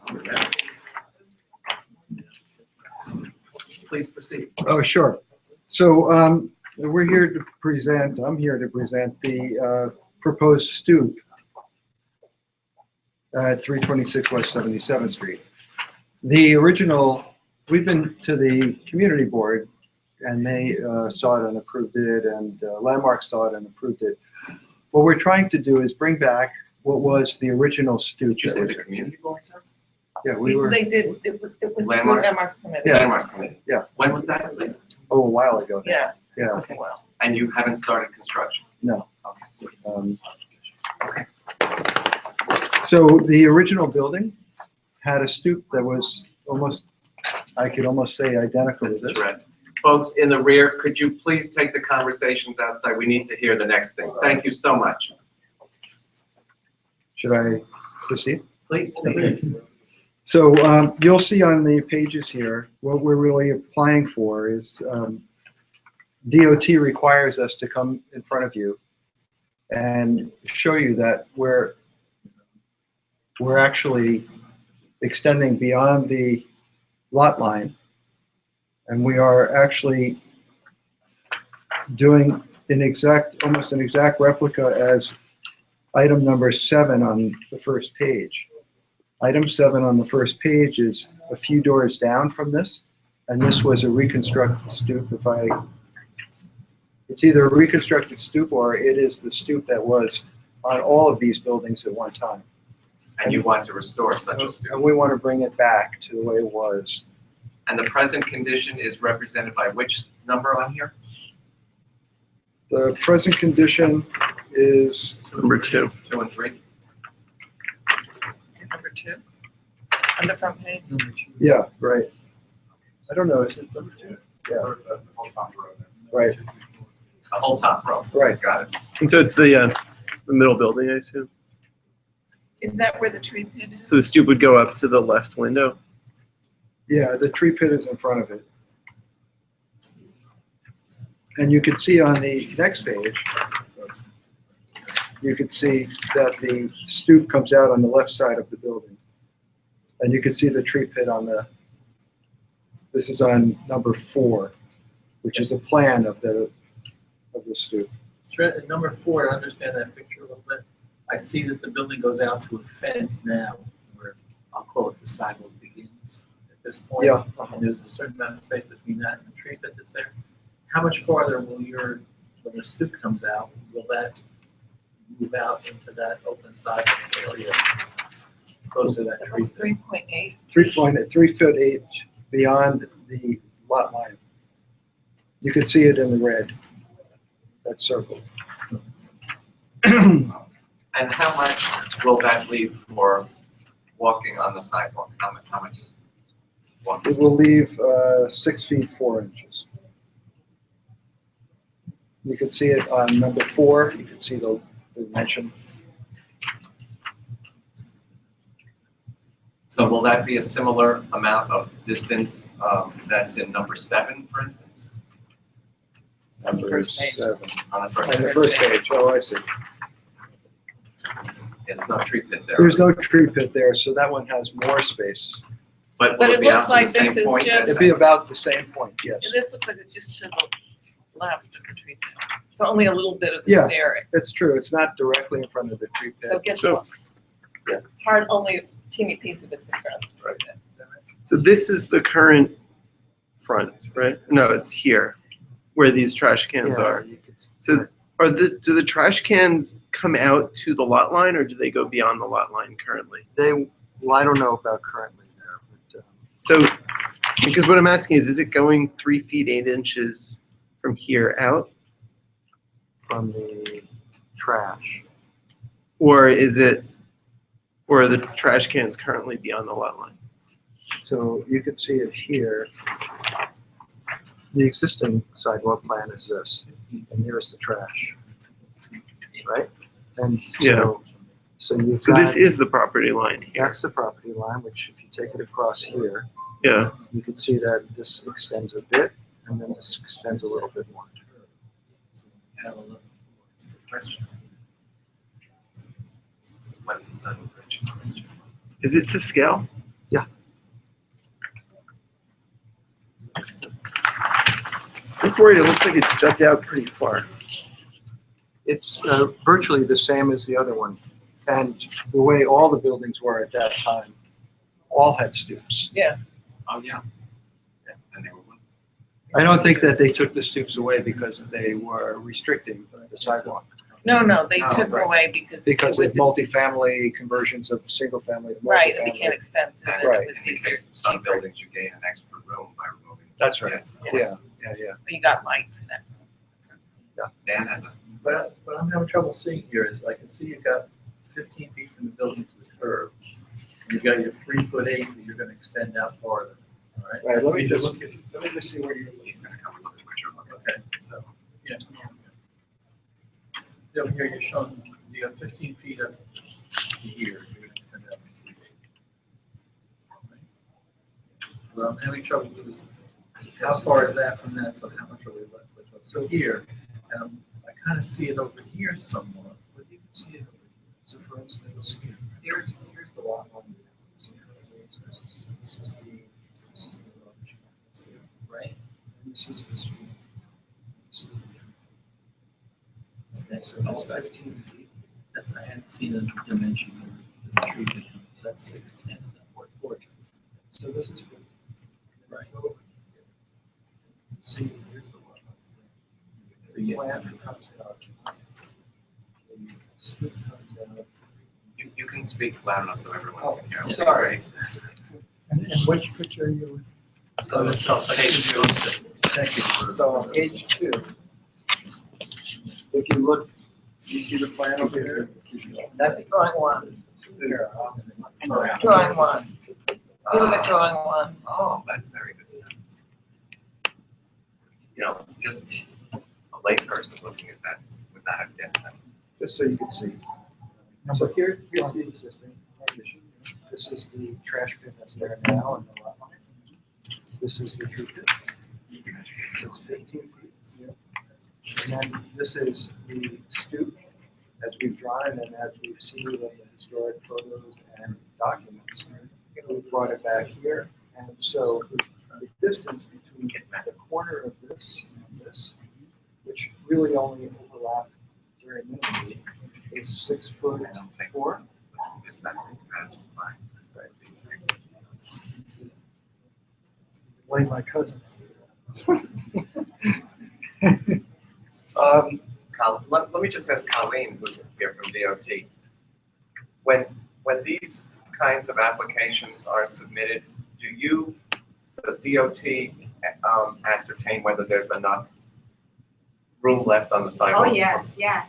Speaker 2: Please proceed.
Speaker 15: Oh, sure. So we're here to present, I'm here to present the proposed stoop at 326 West 77th Street. The original, we've been to the community board, and they saw it and approved it, and Landmark saw it and approved it. What we're trying to do is bring back what was the original stoop.
Speaker 2: Did you
Speaker 15: that
Speaker 2: say
Speaker 15: was-
Speaker 2: the community board, sir?
Speaker 15: Yeah, we were,
Speaker 5: They did, it was the
Speaker 2: Landmarks?
Speaker 5: Landmarks Committee.
Speaker 15: Yeah.
Speaker 2: Landmarks Committee?
Speaker 15: Yeah.
Speaker 2: When was that, please?
Speaker 15: a while ago.
Speaker 5: Yeah.
Speaker 15: Yeah,
Speaker 5: Okay, well.
Speaker 2: And you haven't started construction?
Speaker 15: no.
Speaker 2: Okay.
Speaker 15: Okay. So the original building had a stoop that was almost, I could almost say identical to
Speaker 2: Mr.
Speaker 15: this.
Speaker 2: Tourette. Folks in the rear, could you please take the conversations outside? We need to hear the next thing. Thank you so much.
Speaker 15: Should I proceed?
Speaker 2: Please.
Speaker 15: So you'll see on the pages here, what we're really applying for is DOT requires us to come in front of you and show you that we're actually extending beyond the lot line. And we are actually doing almost an exact replica as item number 7 on the first page. Item 7 on the first page is a few doors down from this, and this was a reconstructed stoop. It's either a reconstructed stoop or it is the stoop that was on all of these buildings at one time.
Speaker 2: And you want to restore such a stoop?
Speaker 15: And we want to bring it back to the way it was.
Speaker 2: And the present condition is represented by which number on here?
Speaker 15: The present condition is
Speaker 6: Number 2.
Speaker 2: 2 and 3?
Speaker 5: Is it number 2? On the front page?
Speaker 15: Yeah, right. I don't know, is it number 2? Yeah. Right,
Speaker 2: The whole top row?
Speaker 15: right.
Speaker 2: Got it.
Speaker 6: And so it's the middle building, I assume?
Speaker 5: Is that where the tree pit is?
Speaker 6: So the stoop would go up to the left window?
Speaker 15: Yeah, the tree pit is in front of it. And you can see on the next page, you can see that the stoop comes out on the left side of the building. And you can see the tree pit this is on number 4, which is a plan of the stoop.
Speaker 10: At number 4, I understand that picture a little bit. I see that the building goes out to a fence now, where I'll call it the sidewalk begins at this point.
Speaker 15: Yeah.
Speaker 10: And there's a certain amount of space between that and the tree pit that's there. How much farther will when the stoop comes out, will that move out into that open sidewalk area, close to that
Speaker 5: It
Speaker 10: tree
Speaker 5: was
Speaker 10: pit?
Speaker 5: 3.8.
Speaker 15: 3.8 beyond the lot line. You can see it in the red, that circle.
Speaker 2: And how much will that leave for walking on the sidewalk? How much walking?
Speaker 15: It will leave 6 feet 4 inches. You can see it on number 4. You can see the dimension.
Speaker 2: So will that be a similar amount of distance that's in number 7, for instance?
Speaker 15: Number
Speaker 5: first page.
Speaker 15: 7.
Speaker 2: On the first
Speaker 15: On the
Speaker 2: page?
Speaker 15: first page. Oh, I see.
Speaker 2: There's no tree pit there.
Speaker 15: There's no tree pit there, so that one has more space.
Speaker 2: But
Speaker 5: But
Speaker 2: will
Speaker 5: it
Speaker 2: it be
Speaker 5: looks
Speaker 2: out to the
Speaker 5: like this
Speaker 2: same
Speaker 5: is
Speaker 2: point?
Speaker 5: just-
Speaker 15: It'd be about the same point, yes.
Speaker 5: This looks like it's just to the left of the tree pit. So only a little bit of the
Speaker 15: Yeah.
Speaker 5: stair.
Speaker 15: It's true. It's not directly in front of the tree
Speaker 5: So
Speaker 15: pit.
Speaker 5: get
Speaker 6: So-
Speaker 5: hard, only a teeny piece of it's in front of the tree pit.
Speaker 6: So this is the current front, right? No, it's here, where these trash cans
Speaker 15: Yeah,
Speaker 6: are.
Speaker 15: you could-
Speaker 6: So do the trash cans come out to the lot line, or do they go beyond the lot line currently?
Speaker 15: Well, I don't know about currently there, but
Speaker 6: So, because what I'm asking is it going 3 feet 8 inches from here out,
Speaker 15: from the trash.
Speaker 6: or are the trash cans currently beyond the lot line?
Speaker 15: So you can see it here. The existing sidewalk plan is this, and here's the trash, right? And
Speaker 6: Yeah.
Speaker 15: so you've
Speaker 6: So
Speaker 15: got,
Speaker 6: this is the property line here.
Speaker 15: that's the property line, which if you take it across here,
Speaker 6: Yeah.
Speaker 15: you can see that this extends a bit, and then this extends a little bit more.
Speaker 2: When he's done with Rich's question.
Speaker 6: Is it to scale?
Speaker 15: Yeah.
Speaker 6: I'm just worried. It looks like it juts out pretty far.
Speaker 15: It's virtually the same as the other one, and the way all the buildings were at that time. all had stoops.
Speaker 5: Yeah.
Speaker 2: Oh, yeah. Yeah, and they were.
Speaker 15: I don't think that they took the stoops away because they were restricting the sidewalk.
Speaker 5: No, they
Speaker 2: No,
Speaker 5: took them
Speaker 2: right.
Speaker 5: away because.
Speaker 15: Because
Speaker 5: it
Speaker 15: of
Speaker 5: was
Speaker 15: multifamily conversions of single family to multifamily.
Speaker 5: Right, it became expensive.
Speaker 2: And
Speaker 5: and
Speaker 15: Right.
Speaker 5: it was
Speaker 2: in the case of some buildings, you gain an extra room by removing.
Speaker 15: That's right.
Speaker 2: Yes, of course.
Speaker 15: Yeah.
Speaker 5: You got Mike for that.
Speaker 2: Dan has a,
Speaker 10: But I'm having trouble seeing here is I can see you've got 15 feet from the building to the curb. And you've got your 3'8" that you're gonna extend out farther, all right?
Speaker 15: Right, let me just
Speaker 10: Look at-
Speaker 15: see where you.
Speaker 2: he's gonna come and look at what you're looking
Speaker 10: Okay, so, yeah. Over here, you're showing, you have 15 feet up to here, you're gonna extend out to 3'8". Well, I'm having trouble with, how far is that from that, so how much are we left with? So here, I kind of see it over here somewhat, but you can see it over here. So for instance, here's the lot line. This is the right? And this is the street. This is the tree. Okay, so that's 15 feet. That's, I hadn't seen a dimension of the tree that comes, so that's 6'10", or 4'10". So this is 50. Right. See, here's the one. The plant comes out. The stick comes out.
Speaker 2: You can speak loud enough so everyone can hear.
Speaker 10: Sorry.
Speaker 4: And which picture are you?
Speaker 10: So that's page 2. Thank you.
Speaker 15: So on page 2, if you look, you see the plan over here?
Speaker 5: That's drawing one.
Speaker 15: Here.
Speaker 5: Drawing one. You look at drawing one.
Speaker 2: Oh, that's very good stuff. You know, just a layperson looking at that would not have guessed that.
Speaker 15: Just so you can see. So here's the existing condition. This is the trash bin that's there now and the lot line. This is the tree pit. So it's 15 feet. And then this is the stoop as we've drawn it and as we've seen it in the historic photos and documents. We brought it back here. And so the distance between the corner of this and this, which really only overlap very minimally, is 6'4".
Speaker 2: Is that, that's fine.
Speaker 4: Like my cousin.
Speaker 2: Let me just ask Colleen, who's here from DOT. When these kinds of applications are submitted, does DOT ascertain whether there's enough room left on the sidewalk?
Speaker 16: Oh, yes.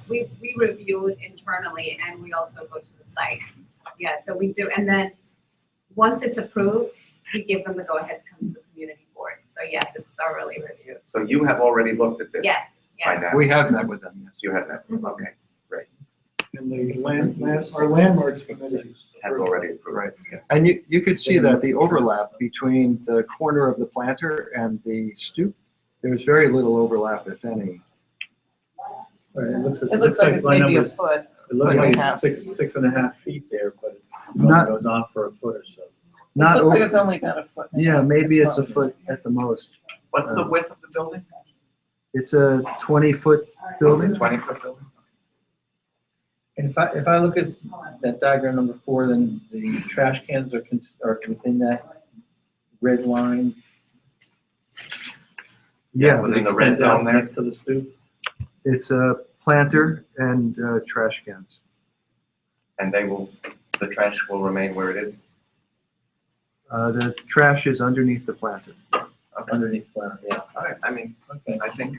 Speaker 16: We review it internally and we also go to the site. Yeah, so we do. And then once it's approved, we give them the go-ahead to come to the community board. So yes, it's thoroughly reviewed.
Speaker 2: So you have already looked at this?
Speaker 16: Yes,
Speaker 2: By
Speaker 16: yes.
Speaker 2: now?
Speaker 15: We have met with them, yes.
Speaker 2: You have met, okay, great.
Speaker 4: And the our landmarks committee.
Speaker 2: Has already approved.
Speaker 15: Right.
Speaker 2: Yes.
Speaker 15: And you could see that the overlap between the corner of the planter and the stoop, there's very little overlap, if any.
Speaker 10: Right, it looks
Speaker 5: like it's
Speaker 10: my
Speaker 5: maybe a
Speaker 10: numbers-
Speaker 5: foot.
Speaker 10: It looks
Speaker 5: foot
Speaker 10: like
Speaker 5: and a half.
Speaker 10: it's 6.5 feet there, but it
Speaker 15: Not-
Speaker 10: goes on for a foot or so.
Speaker 5: It
Speaker 15: Not
Speaker 5: looks like
Speaker 15: o-
Speaker 5: it's only got a foot. and a
Speaker 15: Yeah,
Speaker 5: half.
Speaker 15: maybe it's a foot at the most.
Speaker 2: What's the width of the building?
Speaker 15: It's a 20-foot building.
Speaker 2: 20-foot building?
Speaker 10: And if I look at that diagram number 4, then the trash cans are within that red line.
Speaker 15: Yeah,
Speaker 2: Within the red
Speaker 10: Extends out
Speaker 2: zone there?
Speaker 10: next to the stoop.
Speaker 15: it's a planter and trash cans.
Speaker 2: And the trash will remain where it is?
Speaker 15: The trash is underneath the planter.
Speaker 10: Underneath that, yeah.
Speaker 2: All right, I mean,
Speaker 10: Okay.
Speaker 2: I think.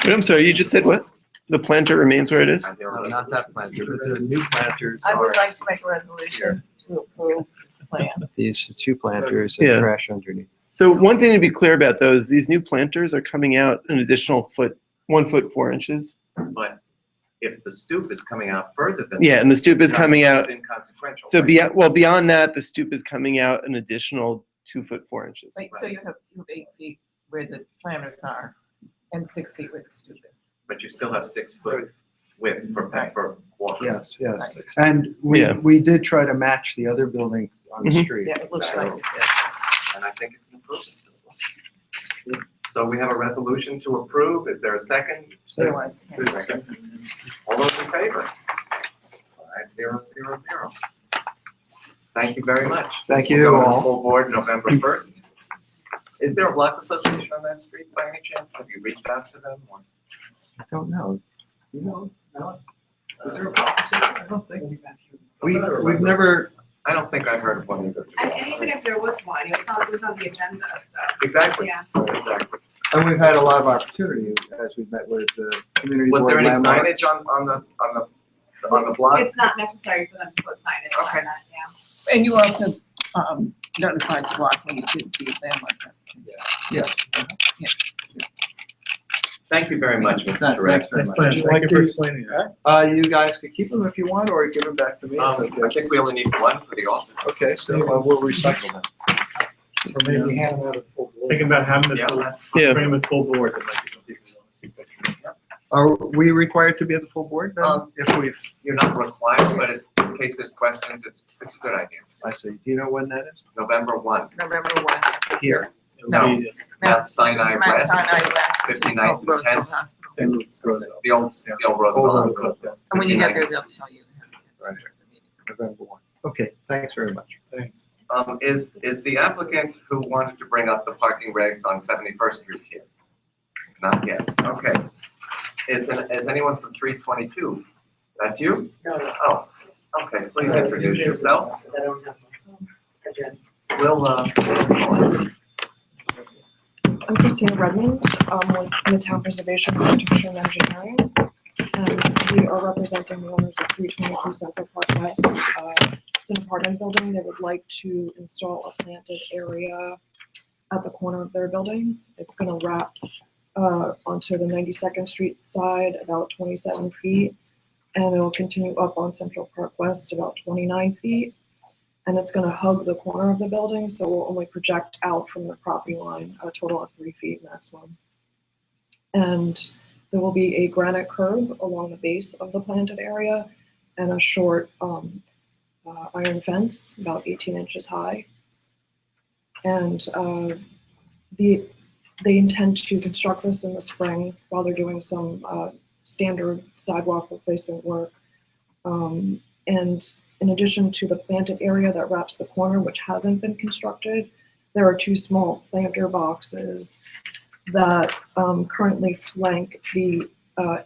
Speaker 6: Wait, I'm sorry, you just said what? The planter remains where it is?
Speaker 15: No, not that planter, but the new planters
Speaker 5: I would
Speaker 15: are,
Speaker 5: like to make a resolution to approve this plan.
Speaker 15: these two planters
Speaker 6: Yeah.
Speaker 15: and trash underneath.
Speaker 6: So one thing to be clear about those, these new planters are coming out an additional 1 foot 4 inches.
Speaker 2: But if the stoop is coming out further than.
Speaker 6: Yeah, and the stoop is
Speaker 2: it's not-
Speaker 6: coming out.
Speaker 2: It's inconsequential.
Speaker 6: So
Speaker 2: right?
Speaker 6: beyond that, the stoop is coming out an additional 2 foot 4 inches.
Speaker 5: Wait, so you have 8 feet where the planters are and 6 feet where the stoop is.
Speaker 2: But you still have 6 foot width for walkers.
Speaker 15: Yes. And we,
Speaker 6: Yeah.
Speaker 15: we did try to match the other buildings on the
Speaker 6: Mhm.
Speaker 15: street.
Speaker 5: Yeah, it looks
Speaker 2: So-
Speaker 5: like it.
Speaker 2: And I think it's an improvement. So we have a resolution to approve. Is there a second?
Speaker 5: Otherwise,
Speaker 2: All those in favor? 5000. Thank you very much.
Speaker 15: Thank
Speaker 2: We'll
Speaker 15: you
Speaker 2: go to the
Speaker 15: all.
Speaker 2: full board November 1st. Is there a block association on that street by any chance? Have you reached out to them? Or?
Speaker 15: I don't know.
Speaker 10: You know, Alex, is there a policy? I don't think.
Speaker 15: We've never,
Speaker 2: I don't think I've heard of one either.
Speaker 16: And even if there was one, it was on the agenda, so.
Speaker 2: Exactly.
Speaker 16: Yeah.
Speaker 2: Exactly.
Speaker 15: and we've had a lot of opportunity as we've met with the community
Speaker 2: Was
Speaker 15: board
Speaker 2: there any
Speaker 15: landlords.
Speaker 2: signage on the block?
Speaker 16: It's not necessary for them to put signage
Speaker 2: Okay.
Speaker 16: on that, yeah.
Speaker 5: And you also notified the block when you did the landmark application.
Speaker 2: Thank you very much, Mr.
Speaker 15: Thanks
Speaker 2: Turek.
Speaker 15: very much.
Speaker 8: Would you like to explain it?
Speaker 15: You guys could keep them if you want, or give them back to me. It's
Speaker 2: I
Speaker 15: okay.
Speaker 2: think we only need one for the office.
Speaker 15: Okay, so we'll recycle them.
Speaker 8: Or maybe hand them out at full board. Thinking about having
Speaker 2: Yeah,
Speaker 8: it,
Speaker 2: that's
Speaker 6: Yeah.
Speaker 8: bring them at full board, there might be some people who want to see pictures.
Speaker 15: Are we required to be at the full board then? If we've,
Speaker 2: You're not required, but in case there's questions, it's a good idea.
Speaker 15: I see. Do you know when that is?
Speaker 2: November 1,
Speaker 5: November 1.
Speaker 15: Here.
Speaker 2: No. Mount Sinai
Speaker 5: Mount
Speaker 2: West,
Speaker 5: Sinai West.
Speaker 2: 59th and
Speaker 5: Roseville
Speaker 2: 10th.
Speaker 5: Hospital.
Speaker 2: The old Roosevelt Hospital.
Speaker 5: And when you get
Speaker 2: 59th.
Speaker 5: there, they'll tell you.
Speaker 15: Right. November 1. Okay, thanks very much.
Speaker 8: Thanks.
Speaker 2: Is the applicant who wanted to bring up the parking regs on 71st Street here? Not yet, okay. Is anyone from 322? That you?
Speaker 13: No.
Speaker 2: Oh, okay, please introduce yourself.
Speaker 13: I don't have my agenda.
Speaker 2: We'll,
Speaker 17: I'm Christina Redmond, with Midtown Preservation Protection and Engineering. And we are representing the owners of 322 Central Park West. It's an apartment building. They would like to install a planted area at the corner of their building. It's gonna wrap onto the 92nd Street side about 27 feet. And it will continue up on Central Park West about 29 feet. And it's gonna hug the corner of the building, so we'll only project out from the property line a total of 3 feet maximum. And there will be a granite curb along the base of the planted area and a short iron fence, about 18 inches high. And they intend to construct this in the spring while they're doing some standard sidewalk replacement work. And in addition to the planted area that wraps the corner, which hasn't been constructed, there are 2 small planter boxes that currently flank the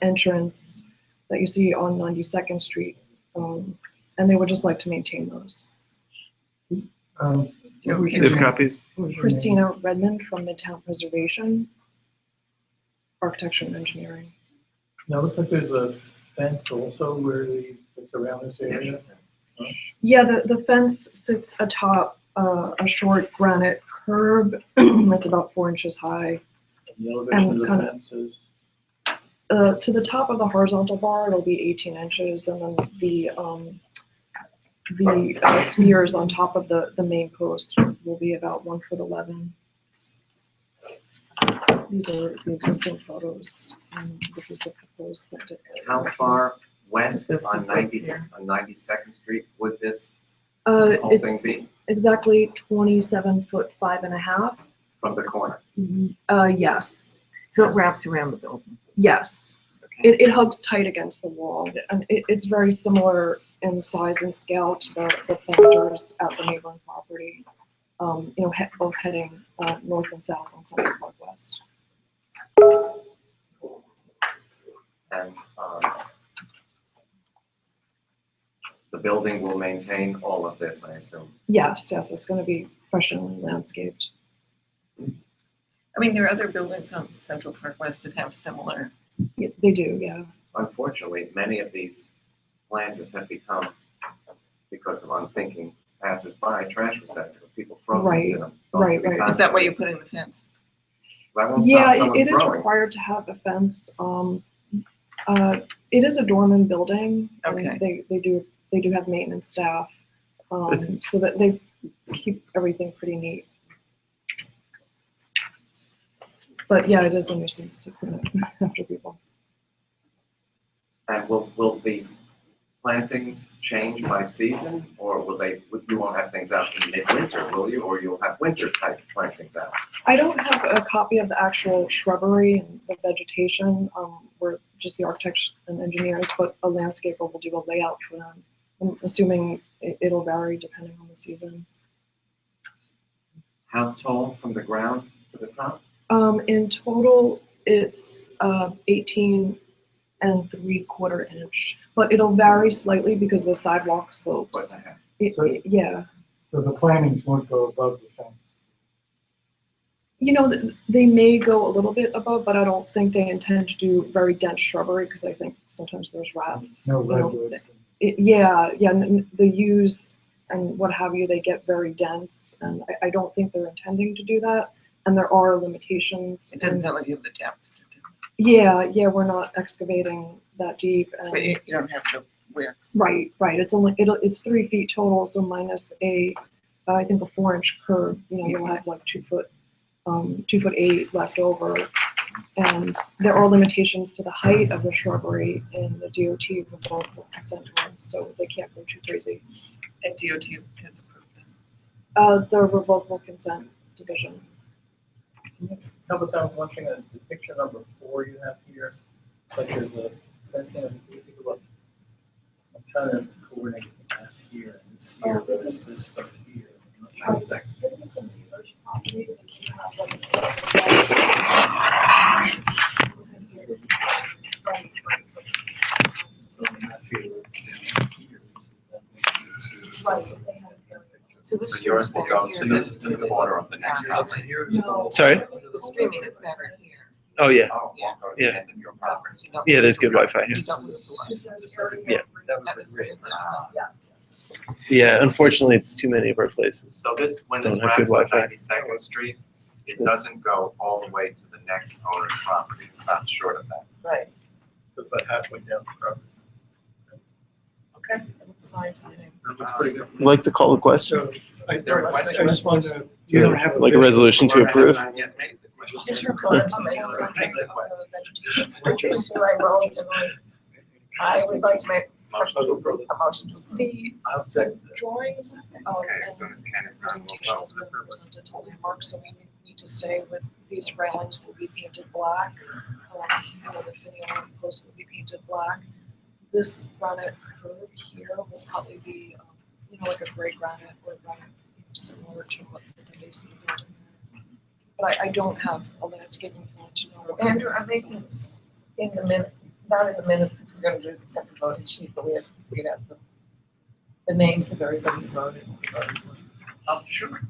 Speaker 17: entrance that you see on 92nd Street. And they would just like to maintain those.
Speaker 6: Do you have copies?
Speaker 17: Christina Redmond from Midtown Preservation, Architecture and Engineering.
Speaker 8: Now, it looks like there's a fence also where it's around this area.
Speaker 17: Yeah, the fence sits atop a short granite curb that's about 4 inches high.
Speaker 8: And the elevation of the
Speaker 17: kind of-
Speaker 8: fence is,
Speaker 17: To the top of the horizontal bar, it'll be 18 inches, and then the spheres on top of the main post will be about 1'11". These are the existing photos, and this is the proposed planted area.
Speaker 2: how far west
Speaker 5: This
Speaker 2: on
Speaker 5: is what's
Speaker 2: 90,
Speaker 5: here.
Speaker 2: on 92nd Street would this whole thing
Speaker 17: It's
Speaker 2: be
Speaker 17: exactly 27 foot 5.5.
Speaker 2: from the corner?
Speaker 17: Yes.
Speaker 5: So it
Speaker 17: Yes.
Speaker 5: wraps around the building.
Speaker 17: Yes. It hugs tight against the wall, and it's very similar in size and scale to the planters at the neighboring property. Both heading north and south on Central Park West.
Speaker 2: And the building will maintain all of this, I assume.
Speaker 17: Yes, it's going to be professionally landscaped.
Speaker 5: I mean, there are other buildings on Central Park West that have similar.
Speaker 17: Yeah, they do, yeah.
Speaker 2: Unfortunately, many of these planters have become, because of unthinking passersby, trash receptacles. People throw things in them.
Speaker 17: Right.
Speaker 5: Is that why you're putting the fence?
Speaker 2: That won't
Speaker 17: Yeah,
Speaker 2: stop someone
Speaker 17: it is
Speaker 2: throwing.
Speaker 17: required to have a fence. It is a dormant building. and
Speaker 5: Okay.
Speaker 17: They do have maintenance staff, so that they keep everything pretty neat. But yeah, it is a nuisance to clean up after people.
Speaker 2: And will the plantings change by season, or you won't have things out in midwinter, will you? Or you'll have winter type plantings out?
Speaker 17: I don't have a copy of the actual shrubbery and the vegetation. We're just the architects and engineers, but a landscaper will do a layout for them. I'm assuming it'll vary depending on the season.
Speaker 2: How tall from the ground to the top?
Speaker 17: In total, it's 18 and 3/4 inch, but it'll vary slightly because the sidewalk slopes. Yeah.
Speaker 4: So the plantings won't go above the fence.
Speaker 17: You know, they may go a little bit above, but I don't think they intend to do very dense shrubbery because I think sometimes there's rats.
Speaker 4: No
Speaker 17: you know.
Speaker 4: redwood.
Speaker 17: The yews and what have you, they get very dense, and I don't think they're intending to do that. And there are limitations.
Speaker 5: It doesn't sound like you have the depth.
Speaker 17: Yeah, we're not excavating that deep. And,
Speaker 5: But you don't have the width.
Speaker 17: right. It's 3 feet total, so minus I think a 4-inch curve. You know, you'll have like 2 foot, 2'8" left over. And there are limitations to the height of the shrubbery in the DOT revocable consent ones, so they can't go too crazy.
Speaker 5: And DOT has approved this.
Speaker 17: The revocable consent division.
Speaker 10: Can you help us out watching the picture number 4 you have here? It's like there's a fencing, can you take a look? I'm trying to coordinate the map here and this here, but it's this stuff here. I'm not sure exactly.
Speaker 17: This is the neighbor's property.
Speaker 5: So this
Speaker 2: So yours will go to the border of the next property.
Speaker 6: Sorry?
Speaker 5: The streaming is back in here.
Speaker 6: Oh, yeah.
Speaker 2: Oh,
Speaker 5: Yeah.
Speaker 2: will go to the end of your property.
Speaker 6: Yeah, there's good Wi-Fi here.
Speaker 5: You don't lose the line.
Speaker 6: Yeah.
Speaker 5: That was great.
Speaker 6: Yeah, unfortunately, it's too many of our places.
Speaker 2: So this, when this
Speaker 6: Don't have good
Speaker 2: wraps on
Speaker 6: Wi-Fi.
Speaker 2: 92nd Street, it doesn't go all the way to the next owner's property. It stops short of that.
Speaker 5: Right.
Speaker 10: It's about halfway down the property.
Speaker 5: Okay, that's fine.
Speaker 10: Looks pretty good.
Speaker 6: I'd like to call a question.
Speaker 10: So,
Speaker 2: Is there a question?
Speaker 4: I just wanted to, you don't have.
Speaker 6: Like a resolution to
Speaker 2: Or has
Speaker 6: approve?
Speaker 2: not yet made the question.
Speaker 5: In terms of
Speaker 2: Make the question.
Speaker 5: I would like to make
Speaker 2: Motion to approve.
Speaker 5: a motion to approve.
Speaker 17: The
Speaker 10: I'll second that.
Speaker 17: drawings
Speaker 2: Okay, as soon as Ken is done, we'll
Speaker 17: presentation
Speaker 2: go.
Speaker 17: has been presented to landmark, so we need to stay with these railings will be painted black. The finial post will be painted black. This granite curve here will probably be, like a gray granite or granite similar to what's in the base of the building. But I don't have a landscaping plan to know.
Speaker 5: Andrew, I'm making this in the minute, not in the minutes, because we're gonna do the second voting sheet, but we have to read out the names of everybody who voted.
Speaker 2: Oh, sure.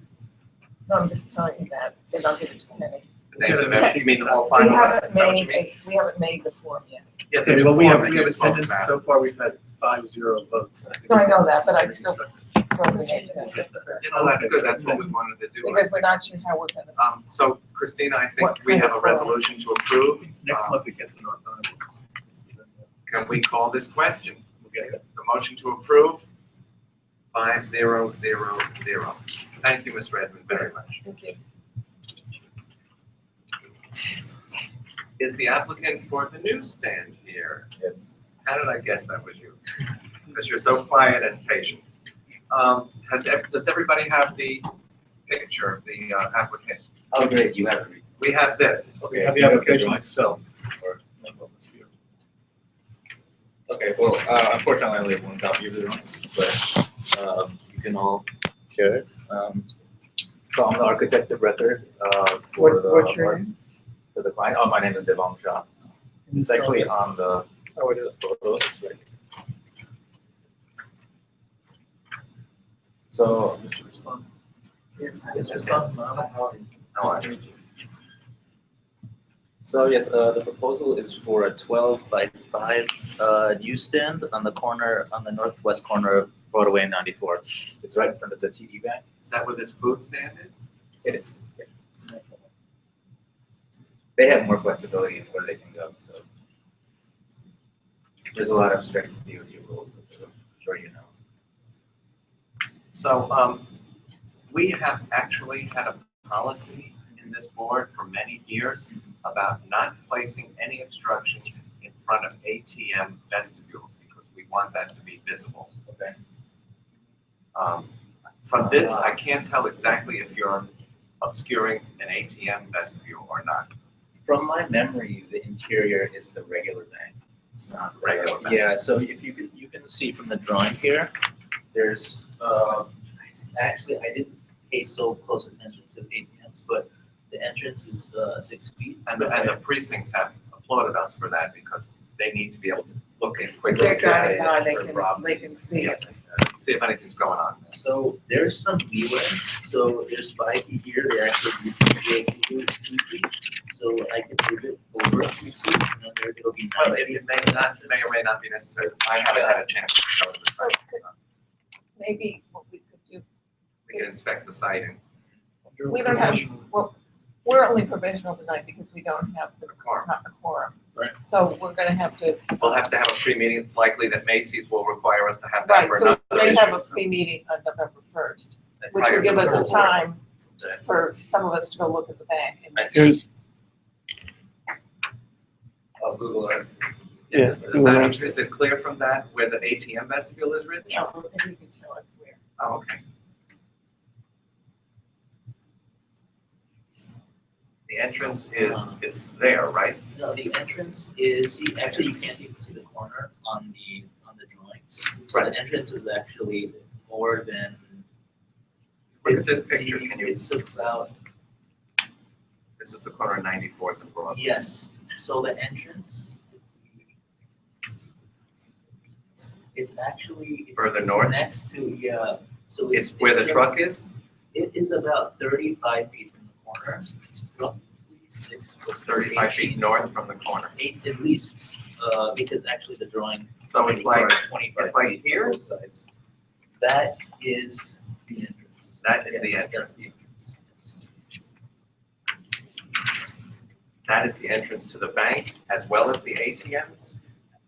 Speaker 5: No, I'm just telling you that, then I'll give it to Penny.
Speaker 2: The names of every, you mean all
Speaker 5: We
Speaker 2: finalists,
Speaker 5: haven't
Speaker 2: is that what you mean?
Speaker 5: we haven't made the form yet.
Speaker 2: Yeah,
Speaker 10: Okay,
Speaker 2: the
Speaker 10: well, we
Speaker 2: form
Speaker 10: have
Speaker 2: that you spoke
Speaker 10: attendance,
Speaker 2: about.
Speaker 10: so far we've had 5-0 votes. I think
Speaker 5: No, I
Speaker 10: we-
Speaker 5: know that, but I still voted it.
Speaker 2: You know, that's good, that's what we wanted to do.
Speaker 5: Because we're not sure how we're gonna.
Speaker 2: So Christina, I think
Speaker 5: What
Speaker 2: we
Speaker 5: kind
Speaker 2: have
Speaker 5: of
Speaker 2: a
Speaker 5: form?
Speaker 2: resolution to approve.
Speaker 10: Next month it gets in our time.
Speaker 2: Can we call this question?
Speaker 10: We'll get it.
Speaker 2: The motion to approve, 5000. Thank you, Ms. Redmond, very much.
Speaker 5: Thank you.
Speaker 2: Is the applicant for the newsstand here?
Speaker 10: Yes.
Speaker 2: How did I guess that was you? Because you're so quiet and patient. Does everybody have the picture of the application?
Speaker 3: Oh, great, you have it.
Speaker 2: We have this.
Speaker 10: We have the application itself. Or-
Speaker 3: Okay, well, unfortunately, I only have one copy of it, but you can all share it. So I'm the architect of record for the
Speaker 10: What's your
Speaker 3: works for the client. Oh, my name is Devang Shah. It's actually on the photo. It's right here. So,
Speaker 10: Mr. Ruslan.
Speaker 3: yes,
Speaker 10: Yes,
Speaker 3: yes,
Speaker 10: Ruslan, how are you?
Speaker 2: No, I-
Speaker 3: So yes, the proposal is for a 12 by 5 newsstand on the corner, on the northwest corner of Broadway and 94. It's right in front of the TD Bank.
Speaker 2: Is that where this food stand is?
Speaker 3: It is. Yeah. They have more flexibility in where they can go, so. There's a lot of strict DOT rules, so I'm sure you know.
Speaker 2: So, we have actually had a policy in this board for many years about not placing any obstructions in front of ATM vestibules because we want that to be visible.
Speaker 3: Okay.
Speaker 2: From this, I can't tell exactly if you're obscuring an ATM vestibule or not.
Speaker 3: From my memory, the interior is the regular bank. It's not
Speaker 2: Regular bank.
Speaker 3: Yeah, so if you can see from the drawing here,
Speaker 10: There's, actually, I didn't pay so close attention to the ATMs, but the entrance is 6 feet.
Speaker 2: And the precincts have applauded us for that because they need to be able to look in quickly.
Speaker 5: They're driving by,
Speaker 2: for
Speaker 5: they can see it.
Speaker 2: See if anything's going on.
Speaker 10: So there's some leeway. So there's 5 feet here. They actually use 2 feet. So I can move it over 2 feet, and then there it'll be 9 feet.
Speaker 2: It may or may not be necessary. I haven't had a chance to go to the site.
Speaker 5: Maybe what we could do,
Speaker 2: We can inspect the site and
Speaker 5: we don't have, well, we're only provisional tonight because we don't have the quorum.
Speaker 2: Right.
Speaker 5: So we're gonna have to,
Speaker 2: we'll have to have a pre-meeting. It's likely that Macy's will require us to have that
Speaker 5: right,
Speaker 2: for
Speaker 5: so
Speaker 2: another
Speaker 5: they have a
Speaker 2: issue.
Speaker 5: pre-meeting on November 1st,
Speaker 2: That's
Speaker 5: which
Speaker 2: prior
Speaker 5: will
Speaker 2: to
Speaker 5: give
Speaker 2: the
Speaker 5: us
Speaker 2: full
Speaker 5: the
Speaker 2: board.
Speaker 5: time for some of us to go look at the bank. and
Speaker 2: Here's. Oh, Google Earth.
Speaker 6: Yeah, Google Earth.
Speaker 2: Is it clear from that where the ATM vestibule is, Rich?
Speaker 5: No, if you can show us where.
Speaker 2: Oh, okay. The entrance is there, right?
Speaker 10: No, the entrance is, see, actually, you can't even see the corner on the drawings. So
Speaker 2: Right.
Speaker 10: the entrance is actually more than.
Speaker 2: Look at this picture, can you?
Speaker 10: It's about,
Speaker 2: This is the corner of 94th and Broad.
Speaker 10: yes, so the entrance. It's actually.
Speaker 2: Further
Speaker 10: it's
Speaker 2: north?
Speaker 10: Next to, yeah, so
Speaker 2: It's where the truck is?
Speaker 10: It is about 35 feet from the corner. Roughly 6 foot,
Speaker 2: 35
Speaker 10: 18,
Speaker 2: feet north from the corner.
Speaker 10: 8 at least, because actually the drawing.
Speaker 2: So it's like,
Speaker 10: requires 25
Speaker 2: it's like
Speaker 10: feet
Speaker 2: here?
Speaker 10: on both sides. That is the entrance.
Speaker 2: That is the
Speaker 10: Yes,
Speaker 2: entrance.
Speaker 10: that's the entrance, yes.
Speaker 2: That is the entrance to the bank as well as the ATMs?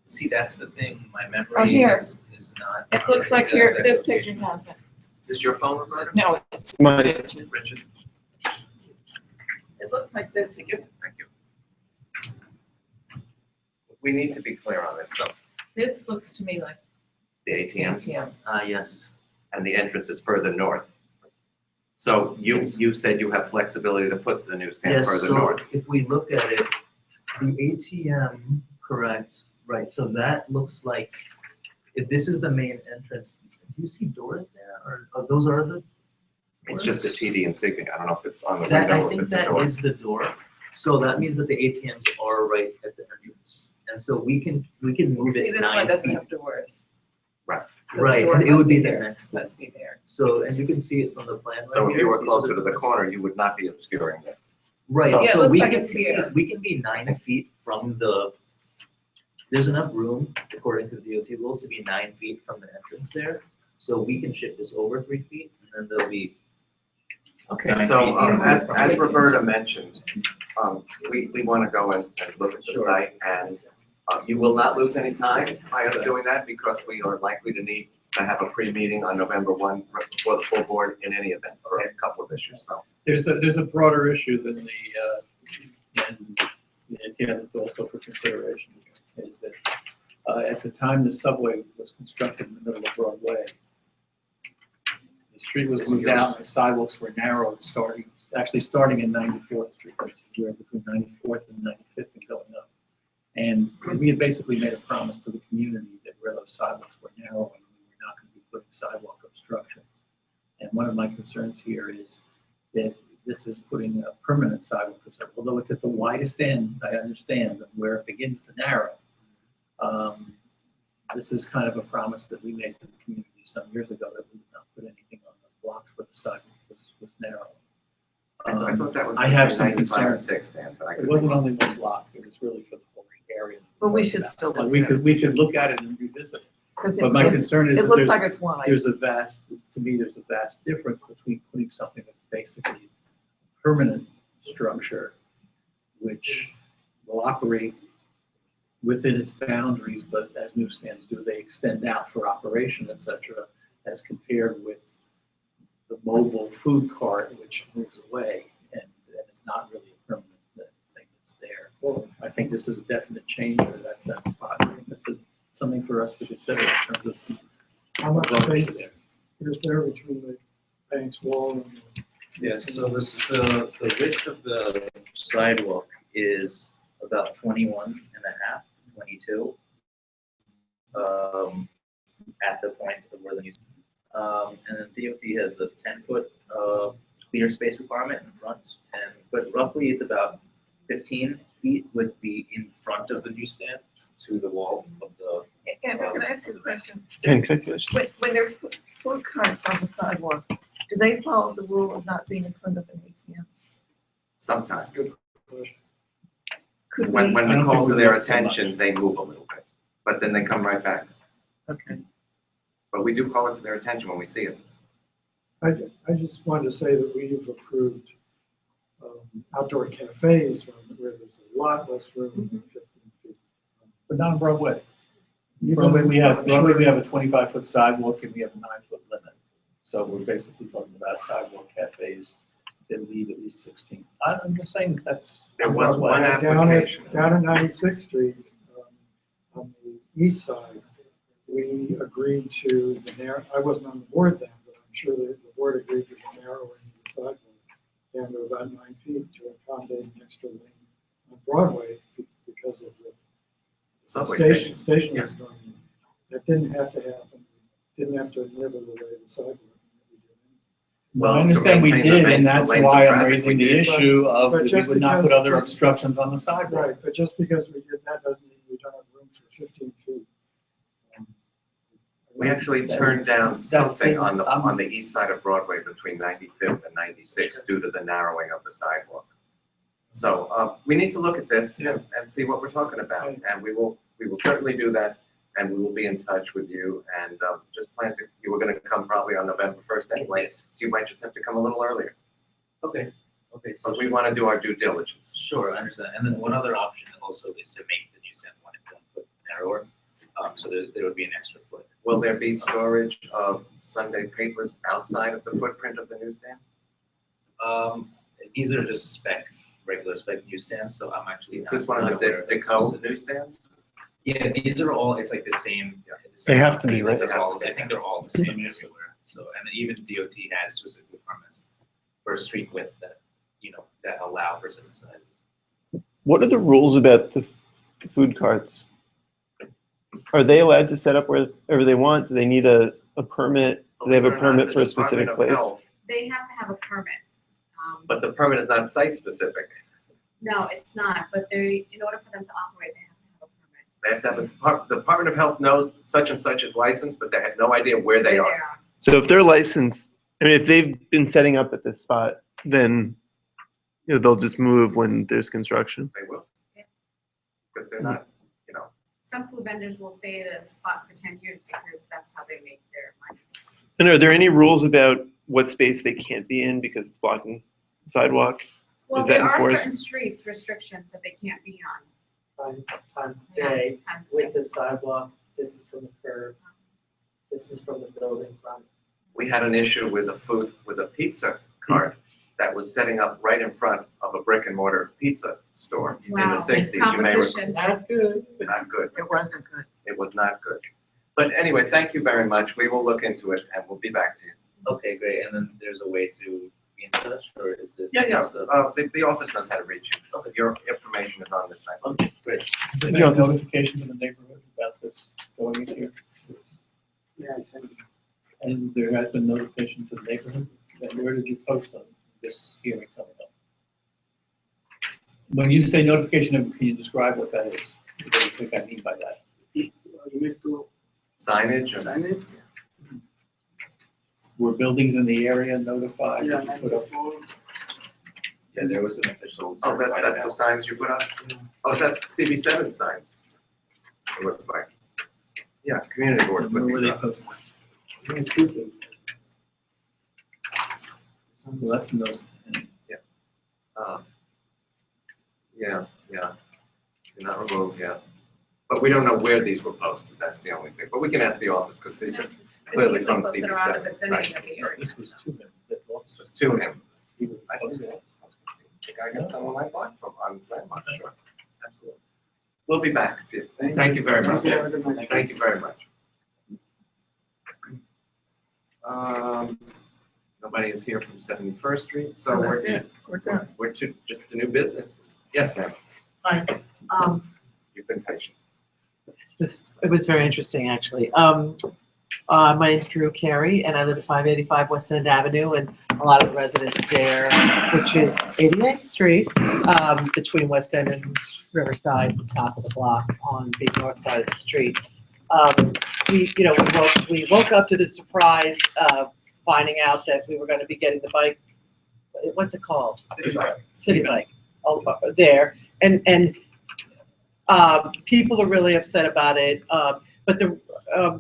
Speaker 10: See, that's the thing, my
Speaker 5: Oh,
Speaker 10: memory
Speaker 5: here.
Speaker 10: is not.
Speaker 5: It looks like
Speaker 10: the
Speaker 5: here,
Speaker 10: exact
Speaker 5: this
Speaker 10: location.
Speaker 5: picture has it.
Speaker 2: Is this your phone, Roberta?
Speaker 5: No, it's.
Speaker 6: Mine.
Speaker 2: Richard?
Speaker 5: It looks like this.
Speaker 2: Thank you. Thank you. We need to be clear on this, though.
Speaker 5: This looks to me like
Speaker 2: The ATM
Speaker 5: ATM.
Speaker 10: Yes.
Speaker 2: and the entrance is further north. So you said you have flexibility to put the newsstand
Speaker 10: Yes,
Speaker 2: further
Speaker 10: so
Speaker 2: north.
Speaker 10: if we look at it, the ATM, correct, right, so that looks like, if this is the main entrance, do you see doors there, or those are the?
Speaker 2: It's just a
Speaker 10: doors?
Speaker 2: TD insignia. I don't know if it's on the
Speaker 10: That,
Speaker 2: window
Speaker 10: I
Speaker 2: or if
Speaker 10: think
Speaker 2: it's a
Speaker 10: that
Speaker 2: door.
Speaker 10: is the door, so that means that the ATMs are right at the entrance, and so we can move
Speaker 5: See,
Speaker 10: it
Speaker 5: this one
Speaker 10: 9
Speaker 5: doesn't
Speaker 10: feet.
Speaker 5: have doors.
Speaker 2: Right.
Speaker 5: The
Speaker 10: Right,
Speaker 5: door
Speaker 10: and it
Speaker 5: must
Speaker 10: would be the
Speaker 5: there.
Speaker 10: next,
Speaker 5: Must be there.
Speaker 10: so, and you can see it from the plan
Speaker 2: So
Speaker 10: right
Speaker 2: if you
Speaker 10: here.
Speaker 2: were
Speaker 10: These are
Speaker 2: closer to the
Speaker 10: doors.
Speaker 2: corner, you would not be obscuring it.
Speaker 10: Right,
Speaker 2: So-
Speaker 5: Yeah, it
Speaker 10: so
Speaker 5: looks
Speaker 10: we
Speaker 5: like
Speaker 10: can,
Speaker 5: it's here.
Speaker 10: we can be 9 feet from the, there's enough room, according to the DOT rules, to be 9 feet from the entrance there. So we can shift this over 3 feet, and then there'll be.
Speaker 2: Okay, so as Roberta mentioned, we want to go and look at the
Speaker 10: Sure.
Speaker 2: site, and you will not lose any time by us doing that because we are likely to need to have a pre-meeting on November 1 before the full board in any event for a couple of issues, so.
Speaker 18: There's a broader issue than and it's also for consideration, is that at the time the subway was constructed in the middle of Broadway, the street was moved out and the sidewalks were narrowed starting in 94th Street, which is where between 94th and 95th and going up. And we had basically made a promise to the community that where those sidewalks were narrowing, we were not going to be putting sidewalk obstructions. And one of my concerns here is that this is putting a permanent sidewalk, although it's at the widest end, I understand where it begins to narrow. This is kind of a promise that we made to the community some years ago that we would not put anything on those blocks where the sidewalk was narrow.
Speaker 2: I thought that was.
Speaker 18: I have some
Speaker 2: between 95 and
Speaker 18: concerns.
Speaker 2: 6, Dan, but I
Speaker 18: It
Speaker 2: could.
Speaker 18: wasn't only one block, it was really for the whole area.
Speaker 5: But we should still
Speaker 18: And
Speaker 5: look at it.
Speaker 18: we could look at it and revisit it.
Speaker 5: 'Cause
Speaker 18: But my concern is
Speaker 5: it
Speaker 18: that
Speaker 5: looks like it's wide.
Speaker 18: there's a vast difference between putting something that's basically a permanent structure, which will operate within its boundaries, but as newsstands do, they extend out for operation, et cetera, as compared with the mobile food cart, which moves away and is not really a permanent thing that's there. Well, I think this is a definite change for that spot. I think that's something for us to consider in terms of.
Speaker 4: How much space is there between the bank's wall and the?
Speaker 3: Yes, so the width of the sidewalk is about 21 and a half, 22. At the point of where the new, And then DOT has a 10-foot clear space requirement in front, but roughly it's about 15 feet would be in front of the newsstand to the wall of the.
Speaker 5: Andrew, can I ask you a question?
Speaker 6: Can I see this?
Speaker 5: When there are food carts on the sidewalk, do they follow the rule of not being in front of an ATM?
Speaker 2: Sometimes.
Speaker 5: Could
Speaker 2: When
Speaker 5: we?
Speaker 2: we call to their attention, they move a little bit, but then they come right back.
Speaker 5: Okay.
Speaker 2: But we do call it to their attention when we see it.
Speaker 4: I just wanted to say that we've approved outdoor cafes where there's a lot less room than 15 feet.
Speaker 18: But not on Broadway.
Speaker 4: Even-
Speaker 18: Broadway, we have
Speaker 4: I'm sure-
Speaker 18: a 25-foot sidewalk and we have a 9-foot limit. So we're basically talking about sidewalk cafes that leave at least 16. I'm just saying that's.
Speaker 2: There was one
Speaker 4: Down
Speaker 2: application.
Speaker 4: Down at 96th Street, on the east side, we agreed to the I wasn't on the board then, but I'm sure that the board agreed to the narrowing of the sidewalk down to about 9 feet to accommodate an extra lane on Broadway because of the
Speaker 2: Subway
Speaker 4: station
Speaker 2: station.
Speaker 4: was going in. That didn't have to happen. Didn't have to nibble away the sidewalk.
Speaker 18: Well, I
Speaker 2: to
Speaker 18: understand we
Speaker 2: maintain the
Speaker 18: did,
Speaker 2: lane-
Speaker 18: and
Speaker 2: the
Speaker 18: that's
Speaker 2: lanes of
Speaker 18: why I'm
Speaker 2: traffic,
Speaker 18: raising
Speaker 2: we
Speaker 18: the
Speaker 2: did.
Speaker 18: issue of
Speaker 4: But
Speaker 18: that we
Speaker 4: just
Speaker 18: would not put
Speaker 4: because-
Speaker 18: other
Speaker 4: just-
Speaker 18: obstructions on the sidewalk.
Speaker 4: Right, but just because we did that doesn't mean we don't have room for 15 feet.
Speaker 2: We actually turned down
Speaker 18: That's
Speaker 2: something
Speaker 18: it.
Speaker 2: on the east side of Broadway between 95th and 96th due to the narrowing of the sidewalk. So we need to look at this and see what we're talking about, and we will certainly do that, and we will be in touch with you, and just plan to, you were gonna come probably on November 1st anyway, so you might just have to come a little earlier.
Speaker 3: Okay. So
Speaker 2: But we wanna do our due diligence.
Speaker 3: Sure, I understand. And then one other option also is to make the newsstand 1 foot narrower. So there would be an extra foot.
Speaker 2: Will there be storage of Sunday papers outside of the footprint of the newsstand?
Speaker 3: These are just regular spec newsstands, so I'm actually.
Speaker 2: Is this one of the Deco newsstands?
Speaker 3: Yeah, these are all, it's like the same.
Speaker 6: They have to be, right?
Speaker 3: They're all- I think they're all the same everywhere. So, and even DOT has specific requirements for street width that, that allow for certain sizes.
Speaker 6: What are the rules about the food carts? Are they allowed to set up wherever they want? Do they need a permit? Do they have a permit for a specific place?
Speaker 16: They have to have a permit.
Speaker 2: But the permit is not site specific.
Speaker 16: No, it's not, but in order for them to operate, they have to have a permit.
Speaker 2: They have to have the Department of Health knows such and such is licensed, but they have no idea where they are.
Speaker 6: So if they're licensed, I mean, if they've been setting up at this spot, then they'll just move when there's construction.
Speaker 2: They will. Because they're not,
Speaker 16: Some food vendors will stay at a spot for 10 years because that's how they make their money.
Speaker 6: And are there any rules about what space they can't be in because it's blocking the sidewalk?
Speaker 16: Well,
Speaker 6: Is that
Speaker 16: there are
Speaker 6: enforced?
Speaker 16: certain streets restrictions that they can't be on.
Speaker 13: Times of day, width of sidewalk, distance from the curb, distance from the building front.
Speaker 2: we had an issue with a pizza cart that was setting up right in front of a brick and mortar pizza store in
Speaker 16: Wow,
Speaker 2: the 60s. You may
Speaker 16: competition.
Speaker 13: Not good.
Speaker 2: Not good.
Speaker 5: It wasn't good.
Speaker 2: It was not good. But anyway, thank you very much. We will look into it and we'll be back to you.
Speaker 3: Okay, great. And then there's a way to be in touch, or is it?
Speaker 2: Yeah.
Speaker 3: just the-
Speaker 2: The office knows how to reach you. Your information is on this site.
Speaker 3: Okay, great.
Speaker 18: Is there a notification to the neighborhood about this going into here?
Speaker 13: Yeah, I said.
Speaker 18: And there has been notification to the neighborhood? And where did you post on this hearing coming up? When you say notification, can you describe what that is? What do you think I mean by that?
Speaker 2: Signage.
Speaker 13: Signage?
Speaker 18: Were buildings in the area notified?
Speaker 13: Yeah,
Speaker 18: Did you put up-
Speaker 2: Yeah, there was an official. Oh, that's the signs you put up? Oh, is that CB7 signs? It looks like. Yeah, community board
Speaker 18: Where
Speaker 2: put
Speaker 18: were
Speaker 2: these
Speaker 18: they
Speaker 2: up.
Speaker 18: posted? Well, that's a notice.
Speaker 2: Yeah. They're not removed yet. But we don't know where these were posted, that's the only thing. But we can ask the office, because these are clearly from
Speaker 16: It's usually posted around the
Speaker 2: CB7.
Speaker 16: vicinity
Speaker 2: Right.
Speaker 16: of the area.
Speaker 18: This was to him. That
Speaker 2: This was to him.
Speaker 18: he was
Speaker 2: I
Speaker 18: posted.
Speaker 2: think I got someone I bought from on the sidewalk, sure. Absolutely. We'll be back to you. Thank you very much. Thank you very much. Nobody is here from 71st Street, so we're
Speaker 5: that's it. We're done.
Speaker 2: we're to just to new businesses. Yes, ma'am.
Speaker 19: Hi.
Speaker 2: You've been patient.
Speaker 19: It was very interesting, actually. My name's Drew Carey, and I live at 585 West End Avenue, and a lot of the residents there, which is 88th Street, between West End and Riverside, the top of the block on the north side of the street. We woke up to the surprise finding out that we were going to be getting the bike. What's it called? City bike. There, and people are really upset about it. But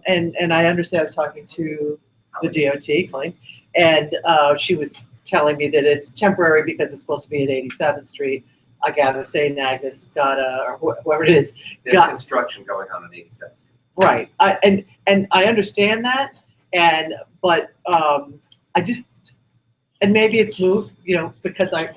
Speaker 19: and I understand. I was talking to the DOT, Colleen, and she was telling me that it's temporary because it's supposed to be at 87th Street. I gather St. Agnes got or whoever it is.
Speaker 2: There's construction going on 87th Street.
Speaker 19: Right, and I understand that, but I just, and maybe it's moved, because I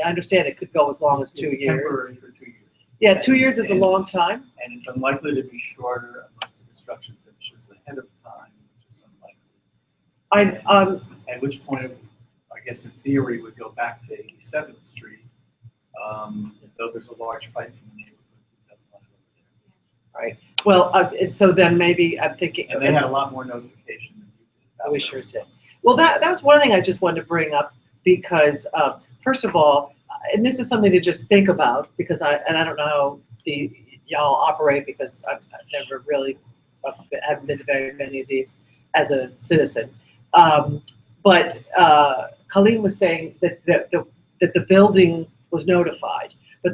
Speaker 19: understand it could go as long as 2 years.
Speaker 18: Temporary for 2 years.
Speaker 19: Yeah, 2 years is a long time.
Speaker 18: And it's unlikely to be shorter unless the construction finishes ahead of time, which is unlikely. At which point, I guess in theory, would go back to 87th Street, though there's a large fight in the neighborhood.
Speaker 19: Right. Well, and so then maybe I'm thinking.
Speaker 18: And they had a lot more notification than you did.
Speaker 19: We sure did. Well, that was one thing I just wanted to bring up because, first of all, and this is something to just think about because I don't know how y'all operate because I've never really haven't been to very many of these as a citizen. But Colleen was saying that the building was notified. But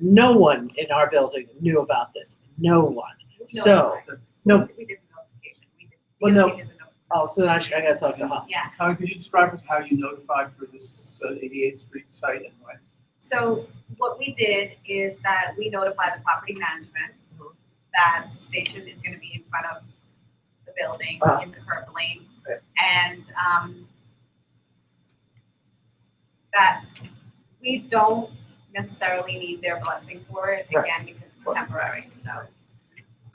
Speaker 19: no one in our building knew about this. No one. So, no.
Speaker 16: We did the notification.
Speaker 19: Well, no. Oh, so then I got to talk to her.
Speaker 16: Yeah.
Speaker 18: Colin, could you describe us how you notified for this 88th Street site and when?
Speaker 16: So what we did is that we notified the property management that the station is going to be in front of the building in the curb lane, and that we don't necessarily need their blessing for it, again, because it's temporary, so.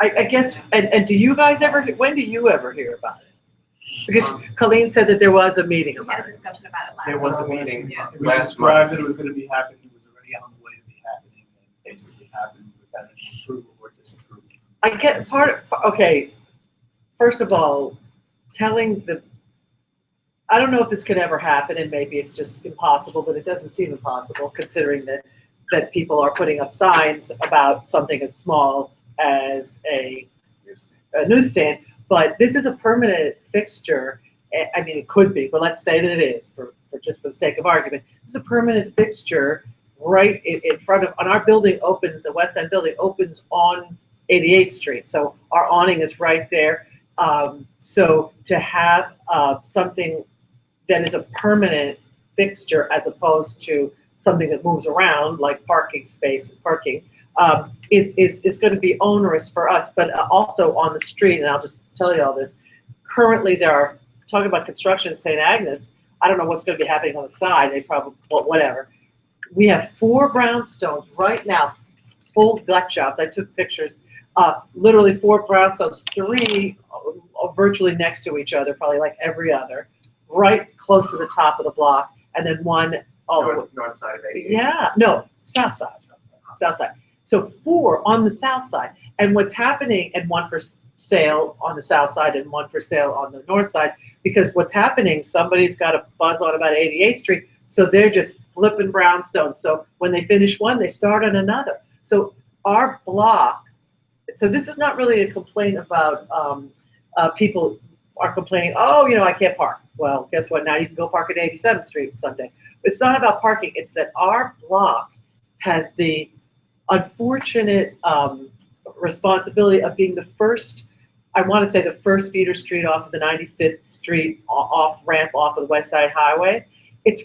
Speaker 19: I guess, and do you guys when do you ever hear about it? Because Colleen said that there was a meeting
Speaker 16: We
Speaker 19: about
Speaker 16: had a
Speaker 19: it.
Speaker 16: discussion about it last
Speaker 2: There was a
Speaker 16: month.
Speaker 2: meeting
Speaker 16: Yeah.
Speaker 18: It was
Speaker 2: last
Speaker 18: described
Speaker 2: month.
Speaker 18: that it was going to be happening, it was already on the way to be happening, and basically happened without any approval or disapproval.
Speaker 19: I get okay, first of all, I don't know if this could ever happen, and maybe it's just impossible, but it doesn't seem impossible considering that people are putting up signs about something as small as a newsstand. But this is a permanent fixture. I mean, it could be, but let's say that it is for just for the sake of argument. It's a permanent fixture right in front of, our building opens, the West End building opens on 88th Street. So our awning is right there. So to have something that is a permanent fixture as opposed to something that moves around like parking is going to be onerous for us, but also on the street, and I'll just tell you all this, currently there are, talking about construction in St. Agnes, I don't know what's going to be happening on the side, they probably, whatever. We have 4 brownstones right now, full gut jobs, I took pictures, literally 4 brownstones, 3 virtually next to each other, probably like every other, right close to the top of the block, and then 1 all the way.
Speaker 2: North side of 88.
Speaker 19: Yeah, no, south side. South side. So 4 on the south side. And what's happening, and 1 for sale on the south side and 1 for sale on the north side, because what's happening, somebody's got a buzz on about 88th Street, so they're just flipping brownstones. So when they finish one, they start on another. So our block, so this is not really a complaint about people are complaining, oh, I can't park. Well, guess what? Now you can go park at 87th Street someday. It's not about parking. It's that our block has the unfortunate responsibility of being the first, I want to say the first feeder street off of the 95th Street off ramp off of the West Side Highway. It's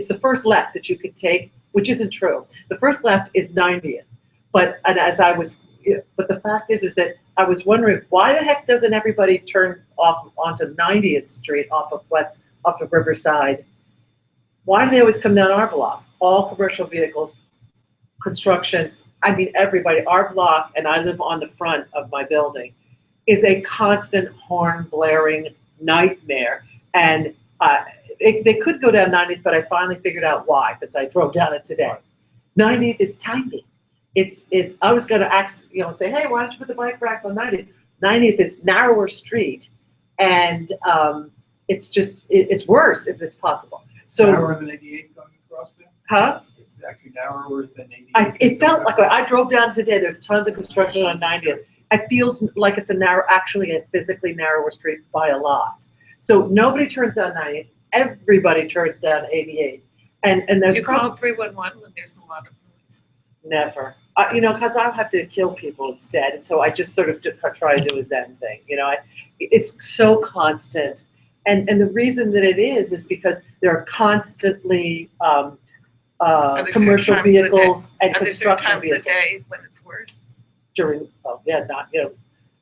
Speaker 19: the first left that you could take, which isn't true. The first left is 90th. But the fact is that I was wondering, why the heck doesn't everybody turn off onto 90th Street off of Riverside? Why do they always come down our block? All commercial vehicles, construction, I mean everybody, our block, and I live on the front of my building, is a constant horn blaring nightmare. And they could go down 90th, but I finally figured out why, because I drove down it today. 90th is tiny. I was going to ask, say, hey, why don't you put the bike racks on 90th? 90th is narrower street, and it's just, it's worse if it's possible. So,
Speaker 18: Narrower than 88 going across there?
Speaker 19: huh?
Speaker 18: It's actually narrower than 88.
Speaker 19: It felt like, I drove down today, there's tons of construction on 90th. It feels like it's actually a physically narrower street by a lot. So nobody turns down 90th, everybody turns down 88. And there's
Speaker 5: Do you call 311 when there's a lot of noise?
Speaker 19: never. Because I have to kill people instead, and so I just sort of try to do a Zen thing. It's so constant, and the reason that it is because there are constantly commercial vehicles and construction vehicles.
Speaker 5: Are there times of the day when it's worse?
Speaker 19: During,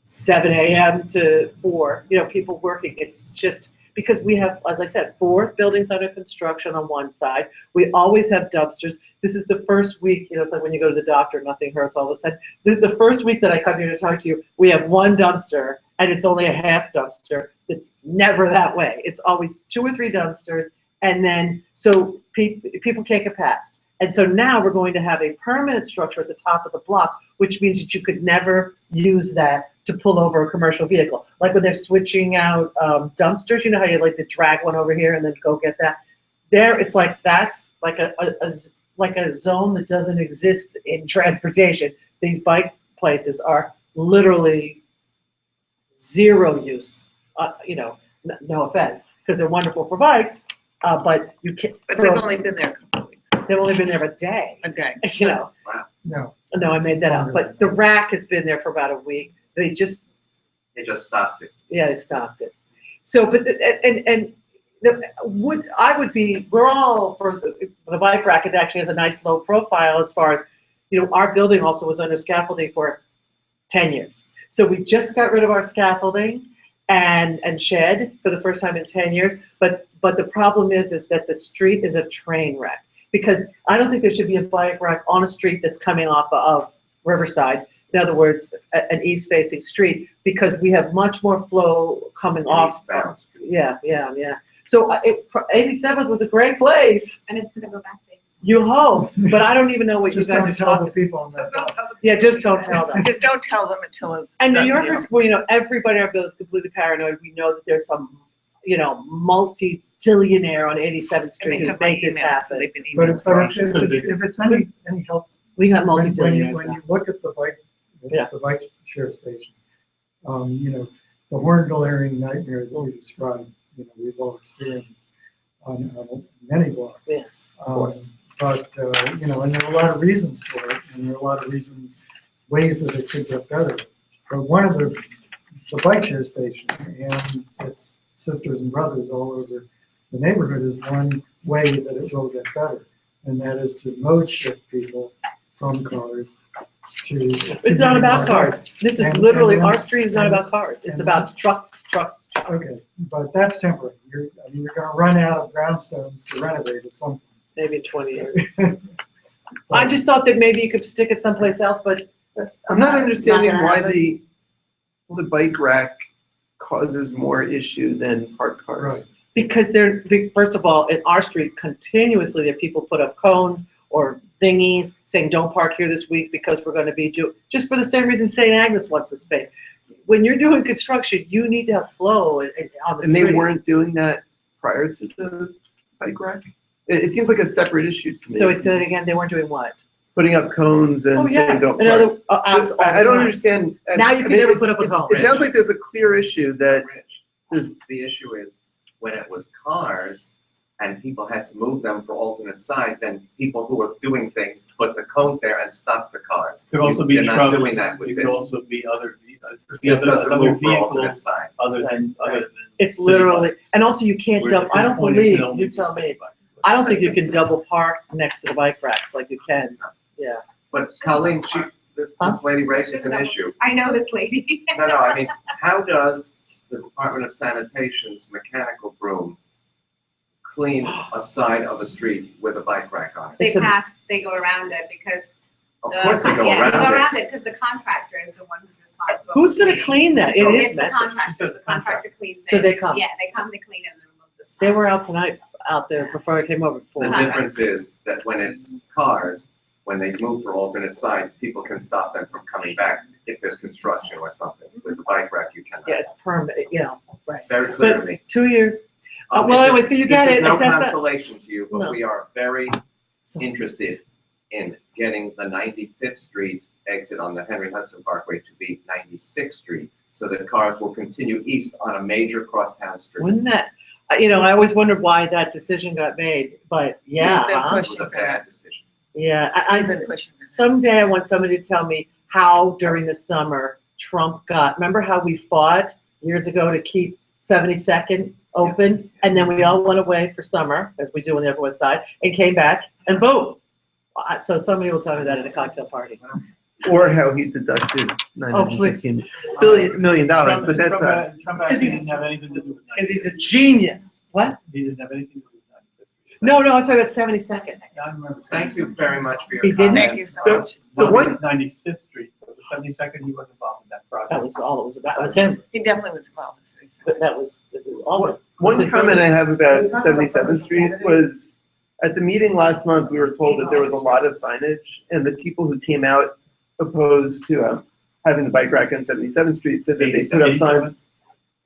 Speaker 19: 7 a.m. to 4, people working. It's just because we have, as I said, 4 buildings under construction on one side. We always have dumpsters. This is the first week, it's like when you go to the doctor, nothing hurts all of a sudden. The first week that I come here to talk to you, we have 1 dumpster, and it's only a half dumpster. It's never that way. It's always 2 or 3 dumpsters, and then, so people can't get past. And so now we're going to have a permanent structure at the top of the block, which means that you could never use that to pull over a commercial vehicle. Like when they're switching out dumpsters, you know how you like to drag one over here and then go get that? There, it's like that's like a zone that doesn't exist in transportation. These bike places are literally zero use, no offense, because they're wonderful for bikes, but you can't.
Speaker 5: But they've only been there a couple of weeks.
Speaker 19: They've only been there a day.
Speaker 5: A day.
Speaker 19: Wow. No, I made that up. But the rack has been there for about a week. They just
Speaker 2: stopped it.
Speaker 19: Yeah, they stopped it. So, but we're all for the bike rack. It actually has a nice low profile as far as, our building also was under scaffolding for 10 years. So we just got rid of our scaffolding and shed for the first time in 10 years. But the problem is that the street is a train wreck, because I don't think there should be a bike rack on a street that's coming off of Riverside. In other words, an east-facing street, because we have much more flow coming off. Yeah. So 87th was a great place.
Speaker 16: And it's gonna go back to.
Speaker 19: You hope, but I don't even know what you guys are talking.
Speaker 4: People on that.
Speaker 19: Yeah, just don't tell them.
Speaker 5: Just don't tell them until it's
Speaker 19: And New
Speaker 5: done
Speaker 19: Yorkers,
Speaker 5: deal.
Speaker 19: well, everybody in our building is completely paranoid. We know that there's some, multi-billionaire on 87th Street who's made this happen.
Speaker 4: But if it's any help,
Speaker 19: We got
Speaker 4: when
Speaker 19: multi-billionaires
Speaker 4: you
Speaker 19: now.
Speaker 4: look at the bike
Speaker 19: Yeah.
Speaker 4: share station, the horn-glaring nightmare that we described, we've all experienced on many blocks.
Speaker 19: Yes, of course.
Speaker 4: But, and there are a lot of reasons for it, and there are a lot of ways that it could get better. But one of the bike share station and its sisters and brothers all over the neighborhood is one way that it will get better. And that is to mode shift people from cars to.
Speaker 19: It's not about cars. This is
Speaker 4: And-
Speaker 19: literally,
Speaker 4: and-
Speaker 19: our street is not about cars. It's
Speaker 4: and-
Speaker 19: about trucks.
Speaker 4: Okay, but that's temporary. You're gonna run out of brownstones to renovate at some point.
Speaker 19: Maybe in 20 years. I just thought that maybe you could stick it someplace else, but.
Speaker 6: I'm not understanding
Speaker 19: gonna
Speaker 6: why
Speaker 19: happen.
Speaker 6: the bike rack causes more issue than parked cars.
Speaker 19: Because first of all, in our street, continuously there are people put up cones or thingies saying, don't park here this week because we're gonna be just for the same reason St. Agnes wants the space. When you're doing construction, you need to have flow on the
Speaker 6: And
Speaker 19: street.
Speaker 6: they weren't doing that prior to the bike rack? It seems like a separate issue to me.
Speaker 19: So it's again, they weren't doing what?
Speaker 6: Putting up cones and
Speaker 19: Oh, yeah.
Speaker 6: saying don't
Speaker 19: Another-
Speaker 6: park.
Speaker 19: all the
Speaker 6: I don't
Speaker 19: time.
Speaker 6: understand.
Speaker 19: Now you can never put up a cone.
Speaker 6: It sounds like there's a clear issue that there's.
Speaker 2: The issue is when it was cars and people had to move them for alternate side, then people who were doing things put the cones there and stopped the cars.
Speaker 18: Could also be
Speaker 2: You're not
Speaker 18: shrubs.
Speaker 2: doing that with
Speaker 18: It
Speaker 2: this.
Speaker 18: could also be other
Speaker 2: This doesn't
Speaker 18: other
Speaker 2: move for alternate
Speaker 18: vehicles
Speaker 2: side.
Speaker 18: other than
Speaker 19: It's
Speaker 18: city
Speaker 19: literally,
Speaker 18: bikes.
Speaker 19: and also you can't
Speaker 18: Whereas
Speaker 19: double,
Speaker 18: at
Speaker 19: I
Speaker 18: this
Speaker 19: don't
Speaker 18: point, it
Speaker 19: believe,
Speaker 18: can only
Speaker 19: you
Speaker 18: be
Speaker 19: tell me,
Speaker 18: city bikes.
Speaker 19: I don't think you can double park next to the bike racks like you can, yeah.
Speaker 2: But Colleen, this lady raises an issue.
Speaker 16: I know this lady.
Speaker 2: No, I mean, how does the Department of Sanitation's mechanical broom clean a side of a street with a bike rack on it?
Speaker 16: They go around it because.
Speaker 2: Of course they go
Speaker 16: Yeah,
Speaker 2: around
Speaker 16: they go
Speaker 2: it.
Speaker 16: around it because the contractor is the one who's responsible.
Speaker 19: Who's
Speaker 16: for
Speaker 19: gonna clean that? It is
Speaker 16: It's the
Speaker 19: messy.
Speaker 16: contractor. The contractor cleans it.
Speaker 19: So they come.
Speaker 16: Yeah, they come to clean it and remove the stuff.
Speaker 19: They were out tonight, out there before I came over.
Speaker 2: The difference is that when it's cars, when they move for alternate side, people can stop them from coming back if there's construction or something. With the bike rack, you cannot.
Speaker 19: Yeah, it's permanent, you know, right.
Speaker 2: Very clear to me.
Speaker 19: 2 years. Well,
Speaker 2: This
Speaker 19: anyway,
Speaker 2: is-
Speaker 19: so you get it.
Speaker 2: This is no
Speaker 19: It's that's-
Speaker 2: consolation to you, but
Speaker 19: No.
Speaker 2: we are very interested in getting the 95th Street exit on the Henry Hudson Parkway to be 96th Street, so that cars will continue east on a major crosstown street.
Speaker 19: Wouldn't that, you know, I always wondered why that decision got made, but yeah.
Speaker 5: We've been
Speaker 19: huh?
Speaker 2: It was
Speaker 5: pushing
Speaker 2: a
Speaker 5: for
Speaker 2: bad
Speaker 5: that.
Speaker 2: decision.
Speaker 19: Yeah,
Speaker 5: We've been pushing for that.
Speaker 19: someday I want somebody to tell me how during the summer Trump got, remember how we fought years ago to keep 72nd open, and then we all went away for summer, as we do on the Upper West Side, and came back, and boom. So somebody will tell me that at a cocktail party.
Speaker 6: Or how he deducted
Speaker 19: Oh, please.
Speaker 6: $916 million, but that's
Speaker 18: Trump
Speaker 19: Because
Speaker 18: actually
Speaker 19: he's-
Speaker 18: didn't have anything to do with that.
Speaker 19: Because he's a genius. What?
Speaker 18: He didn't have anything to do with that.
Speaker 19: No, I'm talking about 72nd.
Speaker 18: I remember.
Speaker 2: Thank you very much for your
Speaker 19: He didn't?
Speaker 2: comments.
Speaker 5: Thank you so
Speaker 6: So-
Speaker 5: much.
Speaker 6: So one,
Speaker 18: 95th Street, but the 72nd, he was involved in that project.
Speaker 19: That was all it was about. It was him.
Speaker 5: He definitely was involved. That's what he said.
Speaker 19: But that was, it was all. it was
Speaker 6: one
Speaker 19: his
Speaker 6: comment I
Speaker 19: building.
Speaker 6: have about 77th Street was, at the meeting last month, we were told that there was a lot of signage, and the people who came out opposed to having the bike rack on 77th Street said that they put up signs.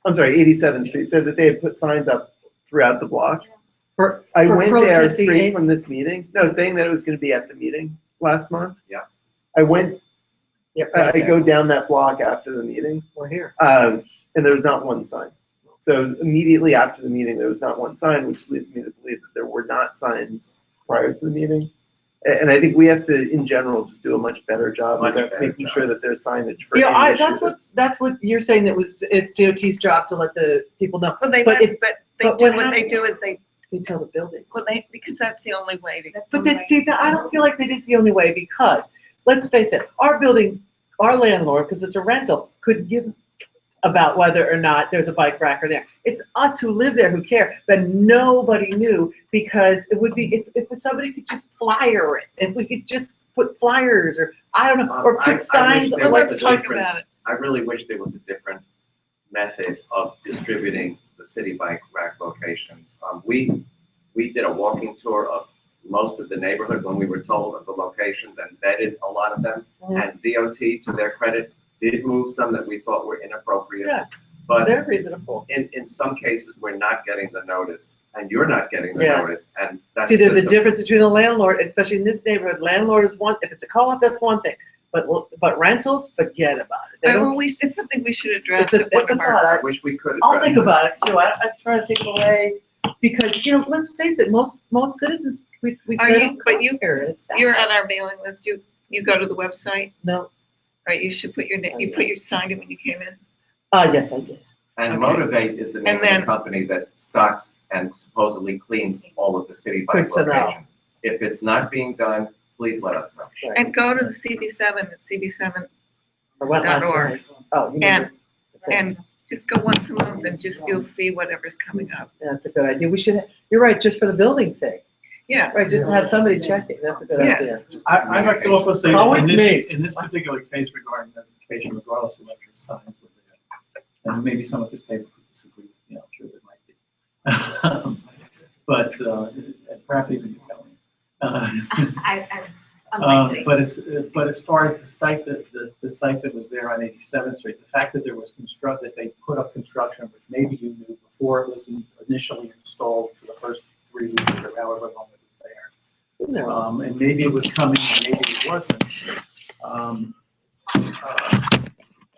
Speaker 6: I'm sorry, 87th Street, said that they had put signs up throughout the block. I
Speaker 19: for
Speaker 6: went there
Speaker 19: protesting
Speaker 6: straight
Speaker 19: a-
Speaker 6: from this meeting, no, saying that it was gonna be at the meeting last month.
Speaker 2: Yeah.
Speaker 6: I went,
Speaker 19: Yep,
Speaker 6: I
Speaker 19: right there.
Speaker 6: go down that block after the meeting,
Speaker 19: We're here.
Speaker 6: and there was not one sign. So immediately after the meeting, there was not one sign, which leads me to believe that there were not signs prior to the meeting. And I think we have to, in general, just do a much better job
Speaker 2: Much
Speaker 6: of
Speaker 2: better
Speaker 6: making
Speaker 2: job.
Speaker 6: sure that there's signage for
Speaker 19: Yeah,
Speaker 6: any issue.
Speaker 19: that's what you're saying, that was, it's DOT's job to let the people know.
Speaker 5: But they,
Speaker 19: But
Speaker 5: but
Speaker 19: it-
Speaker 5: they
Speaker 19: but
Speaker 5: do,
Speaker 19: what
Speaker 5: what they
Speaker 19: happened-
Speaker 5: do is they,
Speaker 19: They tell the building.
Speaker 5: well, they, because that's the only way to.
Speaker 19: But then, see, I don't feel like that is the only way, because, let's face it, our building, our landlord, because it's a rental, could give about whether or not there's a bike rack or there. It's us who live there who care, but nobody knew, because it would be, if somebody could just flyer it, if we could just put flyers, or, I don't know, or
Speaker 2: I
Speaker 19: put
Speaker 2: wish
Speaker 19: signs.
Speaker 2: there
Speaker 19: or
Speaker 2: was
Speaker 19: let's
Speaker 2: a
Speaker 19: talk
Speaker 2: different-
Speaker 19: about it.
Speaker 2: I really wish there was a different method of distributing the city bike rack locations. We did a walking tour of most of the neighborhood when we were told of the locations and vetted a lot of them. And DOT, to their credit, did move some that we thought were inappropriate.
Speaker 19: Yes,
Speaker 2: But
Speaker 19: they're reasonable.
Speaker 2: in some cases, we're not getting the notice, and you're not getting the
Speaker 19: Yeah.
Speaker 2: notice, and that's
Speaker 19: See, there's a
Speaker 2: just
Speaker 19: difference between a landlord, especially in this neighborhood. Landlord is one, if it's a co-op, that's one thing. But rentals, forget about it. They
Speaker 5: Well,
Speaker 19: don't,
Speaker 5: it's something we should address.
Speaker 19: it's a,
Speaker 5: at one
Speaker 19: it's a
Speaker 5: of our-
Speaker 19: thought.
Speaker 2: I wish we could.
Speaker 19: I'll
Speaker 2: address
Speaker 19: think
Speaker 2: this.
Speaker 19: about it too. I'm trying to think of a way, because, you know, let's face it, most citizens, we
Speaker 5: Are
Speaker 19: they
Speaker 5: you,
Speaker 19: don't
Speaker 5: but
Speaker 19: come
Speaker 5: you,
Speaker 19: here. It's sad.
Speaker 5: you're on our mailing list, you go to the website,
Speaker 19: No,
Speaker 5: right, you should put your name, you put your sign in when you came in.
Speaker 19: yes, I did.
Speaker 2: And
Speaker 5: Okay.
Speaker 2: Motivate is the name
Speaker 5: And
Speaker 2: of
Speaker 5: then-
Speaker 2: the company that stocks and supposedly cleans all of the city bike
Speaker 19: Good to know.
Speaker 2: locations. If it's not being done, please let us know.
Speaker 5: And go to the CB7 at CB7,
Speaker 19: I went last
Speaker 5: .org.
Speaker 19: night. Oh, you
Speaker 5: and,
Speaker 19: mean,
Speaker 5: and just go once a month and just, you'll see whatever's coming up.
Speaker 19: that's a good idea. We should, you're right, just for the building's sake.
Speaker 5: Yeah.
Speaker 19: Right, just to have somebody check it. That's a good
Speaker 5: Yeah.
Speaker 19: idea.
Speaker 18: I'd like to also say,
Speaker 19: Oh,
Speaker 18: that
Speaker 19: it's
Speaker 18: in
Speaker 19: me.
Speaker 18: this particular case regarding notification, regardless of whether it's signs were there, and maybe some of this table could disagree, you know, I'm sure there might be. But, perhaps even you, Kelly. But as far as the site the site that was there on 87th Street, the fact that there was that they put up construction, which maybe you knew before it was initially installed for the first 3 weeks or however long it was there. And maybe it was coming and maybe it wasn't.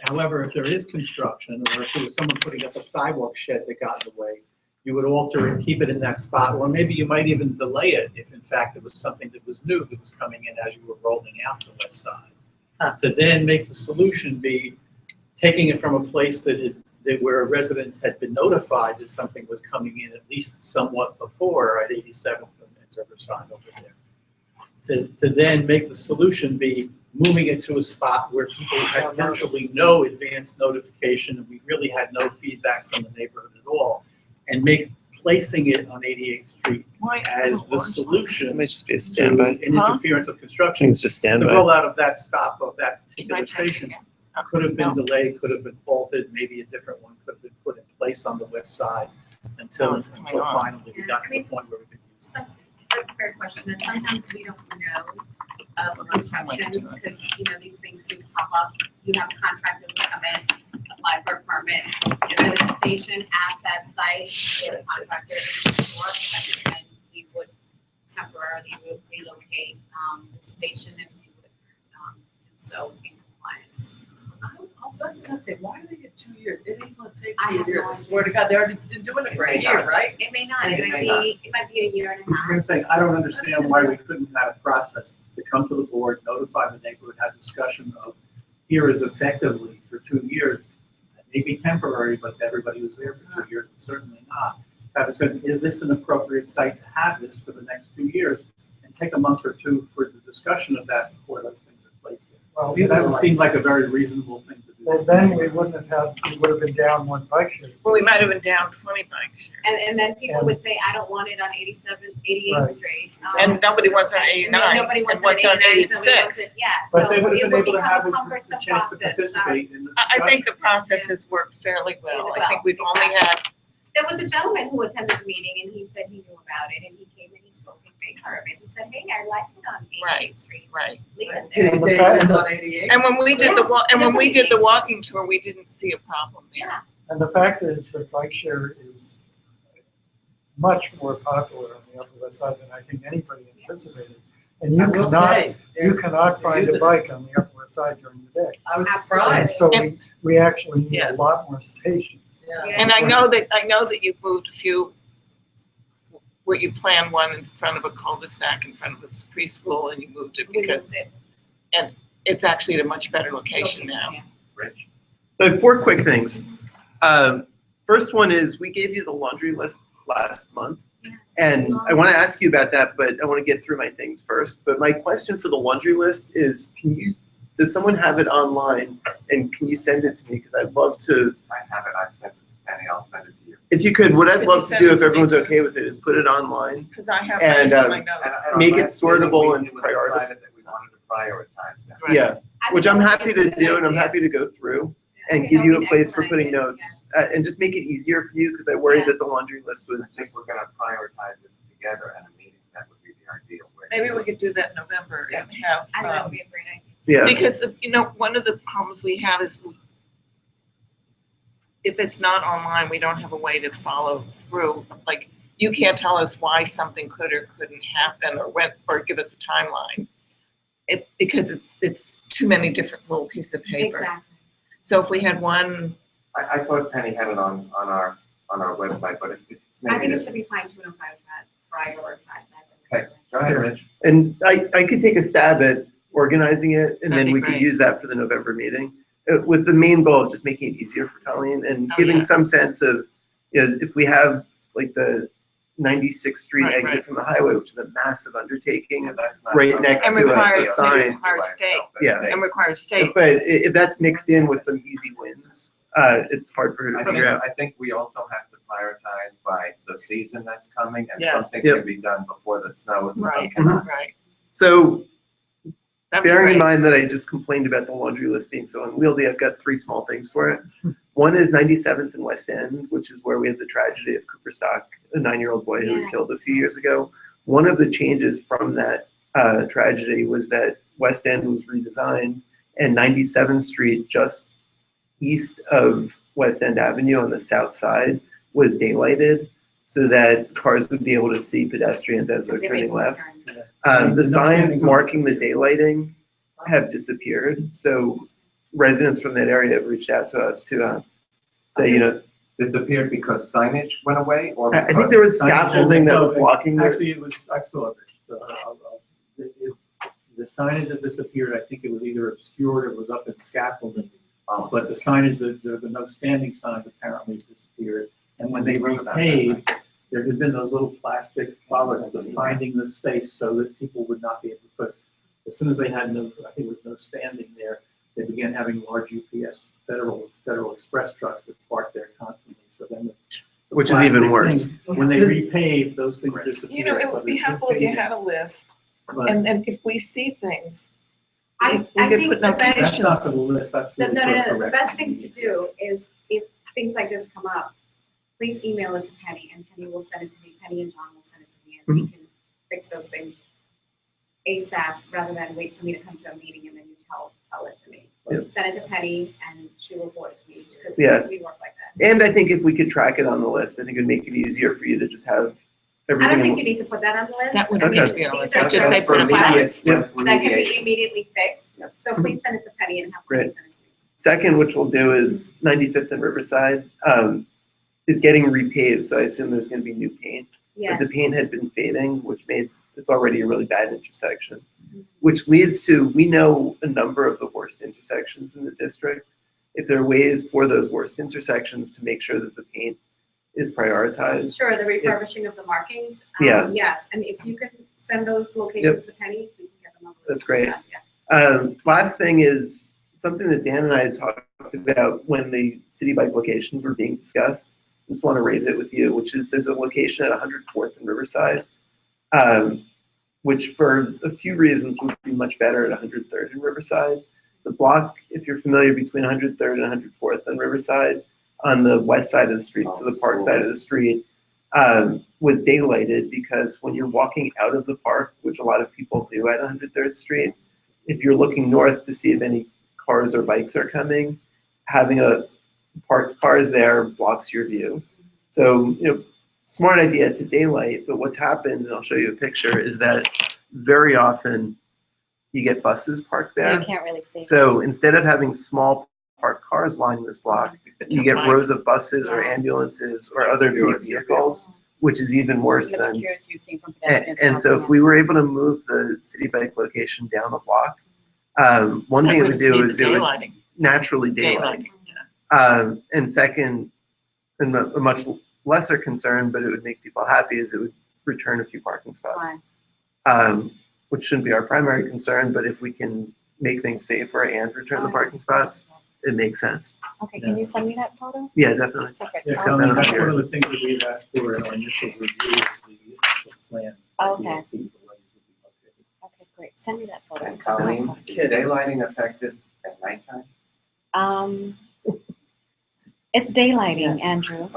Speaker 18: However, if there is construction, or if there was someone putting up a sidewalk shed that got in the way, you would alter and keep it in that spot, or maybe you might even delay it if in fact it was something that was new that was coming in as you were rolling out the west side. To then make the solution be taking it from a place that where residents had been notified that something was coming in at least somewhat before at 87th and Riverside over there. To then make the solution be moving it to a spot where people had virtually no advance notification and we really had no feedback from the neighborhood at all, and placing it on 88th Street as the solution
Speaker 6: It might just be a
Speaker 18: to
Speaker 6: standby.
Speaker 18: an interference of
Speaker 6: I
Speaker 18: construction.
Speaker 6: think it's just
Speaker 18: The
Speaker 6: standby.
Speaker 18: rollout of that stop of that particular station could have been delayed, could have been halted, maybe a different one could have been put in place on the west side until finally we got to the point where we could use it.
Speaker 16: That's a fair question, and sometimes we don't know
Speaker 9: of inspections, because, you know, these things do pop up. You have contractors who come in, apply for a permit, and then a station at that site where the contractor is work, and we would temporarily relocate the station, and we would do so in compliance.
Speaker 19: Also, that's another thing, why do they get 2 years? It ain't gonna take
Speaker 9: I
Speaker 19: 2
Speaker 9: have
Speaker 19: years,
Speaker 9: no
Speaker 19: I swear to God, they already been doing it for a year, right?
Speaker 9: It may not,
Speaker 10: It
Speaker 9: it
Speaker 10: may
Speaker 9: might be a year and a half.
Speaker 10: I'm saying, I don't understand why we couldn't have a process to come to the board, notify the neighborhood, have discussion of, here is effectively for 2 years, maybe temporary, but everybody was there for 2 years, and certainly not. Have a discussion, is this an appropriate site to have this for the next 2 years? And take a month or two for the discussion of that before those things are placed there.
Speaker 4: Well,
Speaker 10: That would seem like a very reasonable thing to do.
Speaker 4: Well, then we wouldn't have had, we would have been down one bike share.
Speaker 5: Well, we might have been down 20 bike shares.
Speaker 9: And then people would say, I don't want it on 88th
Speaker 4: Right.
Speaker 9: Street.
Speaker 5: And nobody wants it on
Speaker 9: and
Speaker 5: 89th,
Speaker 9: Nobody wants
Speaker 5: and what's
Speaker 9: it on
Speaker 5: on
Speaker 9: 89th, nobody
Speaker 5: 86th?
Speaker 9: wants it, yeah,
Speaker 10: But
Speaker 9: so
Speaker 10: they would
Speaker 9: it
Speaker 10: have been
Speaker 9: would
Speaker 10: able to have
Speaker 9: become a
Speaker 10: a
Speaker 9: cumbersome
Speaker 10: chance to
Speaker 9: process.
Speaker 10: participate in the
Speaker 5: I think
Speaker 10: discussion.
Speaker 5: the process has worked fairly well. I think we've only had,
Speaker 9: There was a gentleman who attended the meeting and he said he knew about it and he came and he spoke in favor of it. He said, hey, I like it on 88th Street.
Speaker 5: right.
Speaker 9: Leave it
Speaker 5: Did
Speaker 9: there.
Speaker 5: he say it was on 88? And when we did the,
Speaker 9: Yeah,
Speaker 5: and when
Speaker 9: that's
Speaker 5: we
Speaker 9: what
Speaker 5: did
Speaker 9: he
Speaker 5: the walking tour, we didn't see a problem there.
Speaker 9: Yeah.
Speaker 4: And the fact is that bike share is much more popular on the Upper West Side than I think anybody anticipated. And
Speaker 19: I
Speaker 4: you
Speaker 19: will
Speaker 4: cannot,
Speaker 19: say,
Speaker 4: you cannot find
Speaker 19: use
Speaker 4: a
Speaker 19: it.
Speaker 4: bike on the Upper West Side during the day.
Speaker 19: I was
Speaker 9: Absolutely.
Speaker 19: surprised.
Speaker 4: So we actually need a
Speaker 19: Yes.
Speaker 4: lot more stations.
Speaker 19: Yeah.
Speaker 5: And I know that you've moved a few, where you planned one in front of a cul-de-sac, in front of a preschool, and you moved it
Speaker 9: We
Speaker 5: because,
Speaker 9: moved it.
Speaker 5: and it's actually at a much better location now.
Speaker 9: yeah.
Speaker 2: Rich?
Speaker 6: So 4 quick things. First one is we gave you the laundry list last month.
Speaker 9: Yes.
Speaker 6: And I want to ask you about that, but I want to get through my things first. But my question for the laundry list is, does someone have it online and can you send it to me? Because I'd love to,
Speaker 2: I have it, I've sent it to Penny, I'll send it to you.
Speaker 6: if you could, what I'd
Speaker 5: Could
Speaker 6: love
Speaker 5: you
Speaker 6: to
Speaker 5: send
Speaker 6: do
Speaker 5: it
Speaker 6: if
Speaker 5: to me
Speaker 6: everyone's
Speaker 5: too?
Speaker 6: okay with it is put it online.
Speaker 5: Because I have
Speaker 6: And,
Speaker 5: those in my
Speaker 6: and
Speaker 5: notes.
Speaker 6: Make it
Speaker 2: last meeting,
Speaker 6: sortable and
Speaker 2: it was
Speaker 6: prioritize.
Speaker 2: decided that we wanted to prioritize them.
Speaker 5: Right.
Speaker 6: Yeah,
Speaker 9: I
Speaker 6: which
Speaker 9: think
Speaker 6: I'm
Speaker 9: that
Speaker 6: happy
Speaker 9: would be
Speaker 6: to
Speaker 9: a good
Speaker 6: do and I'm
Speaker 9: idea.
Speaker 6: happy to go through
Speaker 9: I
Speaker 6: and
Speaker 9: think
Speaker 6: give
Speaker 9: that
Speaker 6: you
Speaker 9: would
Speaker 6: a
Speaker 9: be an
Speaker 6: place for
Speaker 9: excellent
Speaker 6: putting
Speaker 9: idea,
Speaker 6: notes. And just make it easier for you because I worry
Speaker 9: Yeah.
Speaker 6: that the laundry list
Speaker 2: I
Speaker 6: was
Speaker 2: think
Speaker 6: just,
Speaker 2: we're gonna prioritize it together at a meeting, that would be the ideal way.
Speaker 5: Maybe we could do that in November and have,
Speaker 9: I think that would be a great idea.
Speaker 6: yeah.
Speaker 5: because, one of the problems we have is if it's not online, we don't have a way to follow through. Like, you can't tell us why something could or couldn't happen or give us a timeline. Because it's too many different little pieces of paper.
Speaker 9: Exactly.
Speaker 5: So if we had one,
Speaker 2: I thought Penny had it on our website, but it
Speaker 9: I think
Speaker 2: maybe
Speaker 9: it should be fine tuned and prioritized.
Speaker 2: Okay, go ahead, Rich.
Speaker 6: And I could take a stab at organizing it and
Speaker 5: That'd
Speaker 6: then
Speaker 5: be
Speaker 6: we could
Speaker 5: great.
Speaker 6: use that for the November meeting. With the main goal of just making it easier for Colleen and
Speaker 5: Oh,
Speaker 6: giving
Speaker 5: yeah.
Speaker 6: some sense of, if we have like the 96th Street
Speaker 5: Right,
Speaker 6: exit
Speaker 5: right.
Speaker 6: from the highway, which is a massive undertaking,
Speaker 2: Yeah, that's not
Speaker 6: right
Speaker 2: something
Speaker 6: next
Speaker 5: And
Speaker 6: to
Speaker 5: requires-
Speaker 6: a sign.
Speaker 5: requires state.
Speaker 6: Yeah.
Speaker 5: and requires state.
Speaker 6: But if that's mixed in with some easy wins, it's hard for her to figure out.
Speaker 2: I think we also have to prioritize by the season that's coming, and
Speaker 5: Yes.
Speaker 2: some things
Speaker 6: Yep.
Speaker 2: can be done before the snows and some
Speaker 5: Right,
Speaker 2: cannot.
Speaker 5: right.
Speaker 6: So
Speaker 5: That'd be
Speaker 6: bearing in
Speaker 5: great.
Speaker 6: mind that I just complained about the laundry list being so unwieldy, I've got 3 small things for it. One is 97th and West End, which is where we had the tragedy of Cooper Stock, a 9-year-old boy who was
Speaker 9: Yes.
Speaker 6: killed a few years ago. One of the changes from that tragedy was that West End was redesigned and 97th Street, just east of West End Avenue on the south side, was daylighted so that cars would be able to see pedestrians as they're
Speaker 9: As they
Speaker 6: turning
Speaker 9: make
Speaker 6: left.
Speaker 9: turns.
Speaker 6: The
Speaker 10: No
Speaker 6: signs
Speaker 10: standing
Speaker 6: marking the daylighting have disappeared. So residents from that area have reached out to us to say,
Speaker 2: Disappeared because signage went away, or
Speaker 6: I think
Speaker 2: because-
Speaker 6: there was scaffolding that was blocking the.
Speaker 10: Actually, it was, I saw it. The signage that disappeared, I think it was either obscured or was up in scaffolding. But the signage, the no standing signs apparently disappeared. And when they repaved, there had been those little plastic bollards defining the space so that people would not be able, because as soon as they had no, I think it was no standing there, they began having large UPS Federal Express trucks that parked there constantly. So then the
Speaker 6: Which is even
Speaker 10: plastic
Speaker 6: worse.
Speaker 10: things, when they repaved, those things disappeared.
Speaker 5: It
Speaker 10: So
Speaker 5: would be
Speaker 10: there's
Speaker 5: helpful if you
Speaker 10: repaving.
Speaker 5: had a list,
Speaker 10: But
Speaker 5: and if we see things,
Speaker 9: I
Speaker 5: we could
Speaker 9: think
Speaker 5: put
Speaker 9: the best-
Speaker 10: that's
Speaker 5: notifications.
Speaker 10: not for the list, that's
Speaker 9: No,
Speaker 10: really
Speaker 9: no,
Speaker 10: for
Speaker 9: no, no, the
Speaker 10: correct.
Speaker 9: best thing to do is if things like this come up, please email it to Penny and Penny will send it to me, Penny and John will send it to me and we can fix those things
Speaker 16: ASAP rather than wait for me to come to a meeting and then you tell it to me.
Speaker 6: Yep.
Speaker 16: Send it to Penny and she will forward it to me, because
Speaker 6: Yeah.
Speaker 16: we work like that.
Speaker 6: And I think if we could track it on the list, I think it'd make it easier for you to just have
Speaker 16: I
Speaker 6: everything.
Speaker 16: don't think
Speaker 6: in-
Speaker 16: you need to put that on the list.
Speaker 5: That wouldn't
Speaker 16: I mean,
Speaker 5: need to be on the
Speaker 16: these
Speaker 5: list.
Speaker 16: are
Speaker 5: That's just
Speaker 16: service
Speaker 5: they put a
Speaker 16: requests
Speaker 6: Yep.
Speaker 16: that can be immediately fixed. So please send it to Penny and have Penny
Speaker 6: Great.
Speaker 16: send it to me.
Speaker 6: Second, which we'll do, is 95th and Riverside is getting repaved, so I assume there's going to be new paint.
Speaker 16: Yes.
Speaker 6: But the paint had been fading, which made it's already a really bad intersection, which leads to, we know a number of the worst intersections in the district. If there are ways for those worst intersections to make sure that the paint is prioritized.
Speaker 16: Sure, the refurbishing of the markings.
Speaker 6: Yeah.
Speaker 16: Yes, and if you could send those locations to Penny, we can get them on the list.
Speaker 6: That's great.
Speaker 16: Yeah.
Speaker 6: Last thing is something that Dan and I had talked about when the city bike locations were being discussed. Just want to raise it with you, which is there's a location at 104th and Riverside, which for a few reasons would be much better at 103rd and Riverside. The block, if you're familiar, between 103rd and 104th and Riverside on the west side of the street, so the park side of the street, was daylighted because when you're walking out of the park, which a lot of people do at 103rd Street, if you're looking north to see if any cars or bikes are coming, having a parked cars there blocks your view. So, smart idea to daylight, but what's happened, and I'll show you a picture, is that very often you get buses parked
Speaker 16: So
Speaker 6: there.
Speaker 16: you can't really see.
Speaker 6: So instead of having small parked cars lining this block, you get rows of buses or ambulances or other big vehicles, which is even worse
Speaker 16: That's
Speaker 6: than.
Speaker 16: curious you've seen from
Speaker 6: And,
Speaker 16: pedestrians.
Speaker 6: and so if we were able to move the city bike location down the block, one thing it would do is it would
Speaker 5: Daylighting.
Speaker 6: naturally daylight. And second, and a much lesser concern, but it would make people happy, is it would return a few parking spots. Which shouldn't be our primary concern, but if we can make things safer and return the parking spots, it makes sense.
Speaker 16: Okay, can you send me that photo?
Speaker 6: Yeah, definitely.
Speaker 16: Perfect.
Speaker 18: Yeah,
Speaker 6: Except that
Speaker 18: that's
Speaker 6: up here.
Speaker 18: one of the things that we had asked for in our initial review, is the initial plan.
Speaker 16: Okay. Okay, great. Send me that photo.
Speaker 2: And
Speaker 16: That's my
Speaker 2: Colleen,
Speaker 16: phone.
Speaker 2: is daylighting effective at nighttime?
Speaker 16: It's daylighting, Andrew.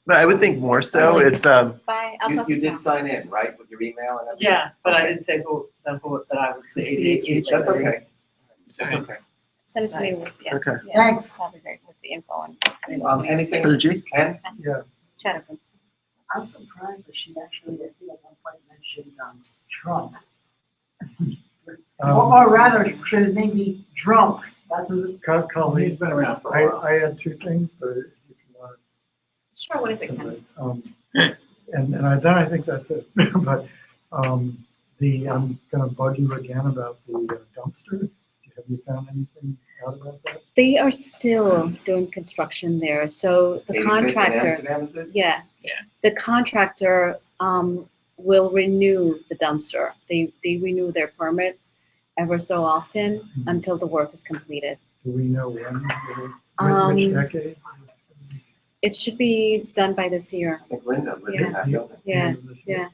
Speaker 6: But I would think more so, it's,
Speaker 16: Bye, I'll talk to
Speaker 2: You
Speaker 16: you
Speaker 2: did
Speaker 16: tomorrow.
Speaker 2: sign in, right, with your email and everything?
Speaker 19: Yeah, but I
Speaker 2: Okay.
Speaker 19: didn't say who that I was the
Speaker 6: CH.
Speaker 19: ADHD.
Speaker 2: That's okay.
Speaker 19: Sorry.
Speaker 2: That's okay.
Speaker 16: Send it to me with, yeah.
Speaker 6: Okay.
Speaker 16: Yeah,
Speaker 11: Thanks.
Speaker 16: That'd be great with the info and.
Speaker 2: Anything,
Speaker 6: For the G?
Speaker 2: Ken?
Speaker 4: Yeah.
Speaker 16: Chat up.
Speaker 11: I'm surprised that she actually, I think at one point mentioned Trump. Or rather, should his name be Drunk? That's his.
Speaker 4: Colleen,
Speaker 18: He's been around for a while.
Speaker 4: I had two things, but if you want
Speaker 16: Sure, what is it, Ken?
Speaker 4: then I think that's it. But I'm gonna bug you again about the dumpster. Have you found anything out about that?
Speaker 16: They are still doing construction there, so the
Speaker 2: 85th in
Speaker 16: contractor.
Speaker 2: Amsterdam, is this?
Speaker 16: Yeah.
Speaker 19: Yeah.
Speaker 16: The contractor will renew the dumpster. They renew their permit ever so often until the work is completed.
Speaker 4: Do we know when, or which decade?
Speaker 16: It should be done by this year.
Speaker 2: I think Linda lives in that building.
Speaker 16: Yeah, yeah.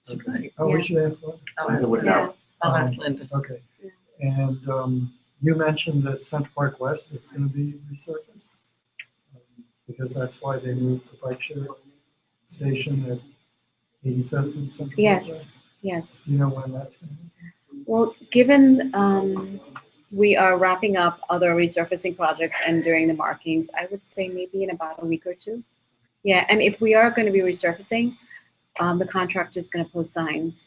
Speaker 4: Okay. Oh, we should ask Linda.
Speaker 2: Linda would know.
Speaker 5: I'll ask Linda.
Speaker 4: Okay. And you mentioned that Central Park West is going to be resurfaced? Because that's why they moved the bike share station at 85th and Central Park
Speaker 16: Yes,
Speaker 4: West?
Speaker 16: yes.
Speaker 4: Do you know when that's going to be?
Speaker 16: Well, given we are wrapping up other resurfacing projects and doing the markings, I would say maybe in about a week or two. Yeah, and if we are going to be resurfacing, the contractor is going to post signs,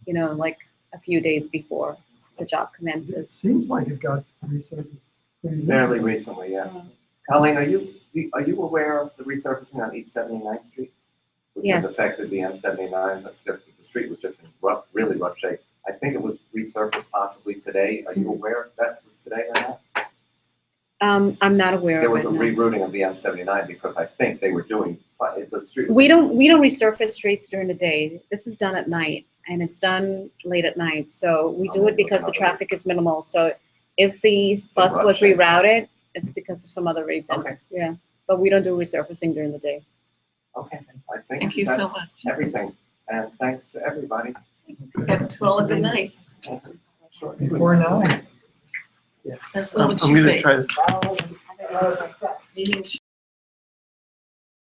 Speaker 16: like a few days before the job
Speaker 4: It
Speaker 16: commences.
Speaker 4: seems like it got resurfaced pretty
Speaker 2: Fairly
Speaker 4: recently.
Speaker 2: recently, yeah. Colleen, are you aware of the resurfacing on East 79th Street? Which has
Speaker 16: Yes.
Speaker 2: affected the M79s, because the street was just in really rough shape. I think it was resurfaced possibly today. Are you aware if that was today or not?
Speaker 16: I'm not aware
Speaker 2: There
Speaker 16: of
Speaker 2: was
Speaker 16: it.
Speaker 2: a
Speaker 16: no.
Speaker 2: rerouting of the M79 because I think they were doing, the street was.
Speaker 16: We don't resurface streets during the day. This is done at night, and it's done late at night. So we do it because the traffic is minimal. So if the bus
Speaker 2: rough
Speaker 16: was
Speaker 2: shape.
Speaker 16: rerouted, it's because of some other reason.
Speaker 2: Okay.
Speaker 16: Yeah, but we don't do resurfacing during the day.
Speaker 2: Okay, I think
Speaker 5: Thank you so
Speaker 2: that's
Speaker 5: much.
Speaker 2: everything. And thanks to everybody.
Speaker 5: Have to all a good night.
Speaker 4: Before 9.
Speaker 5: That's what
Speaker 6: I'm going to
Speaker 5: you
Speaker 6: try to.
Speaker 11: That was a success.
Speaker 5: think.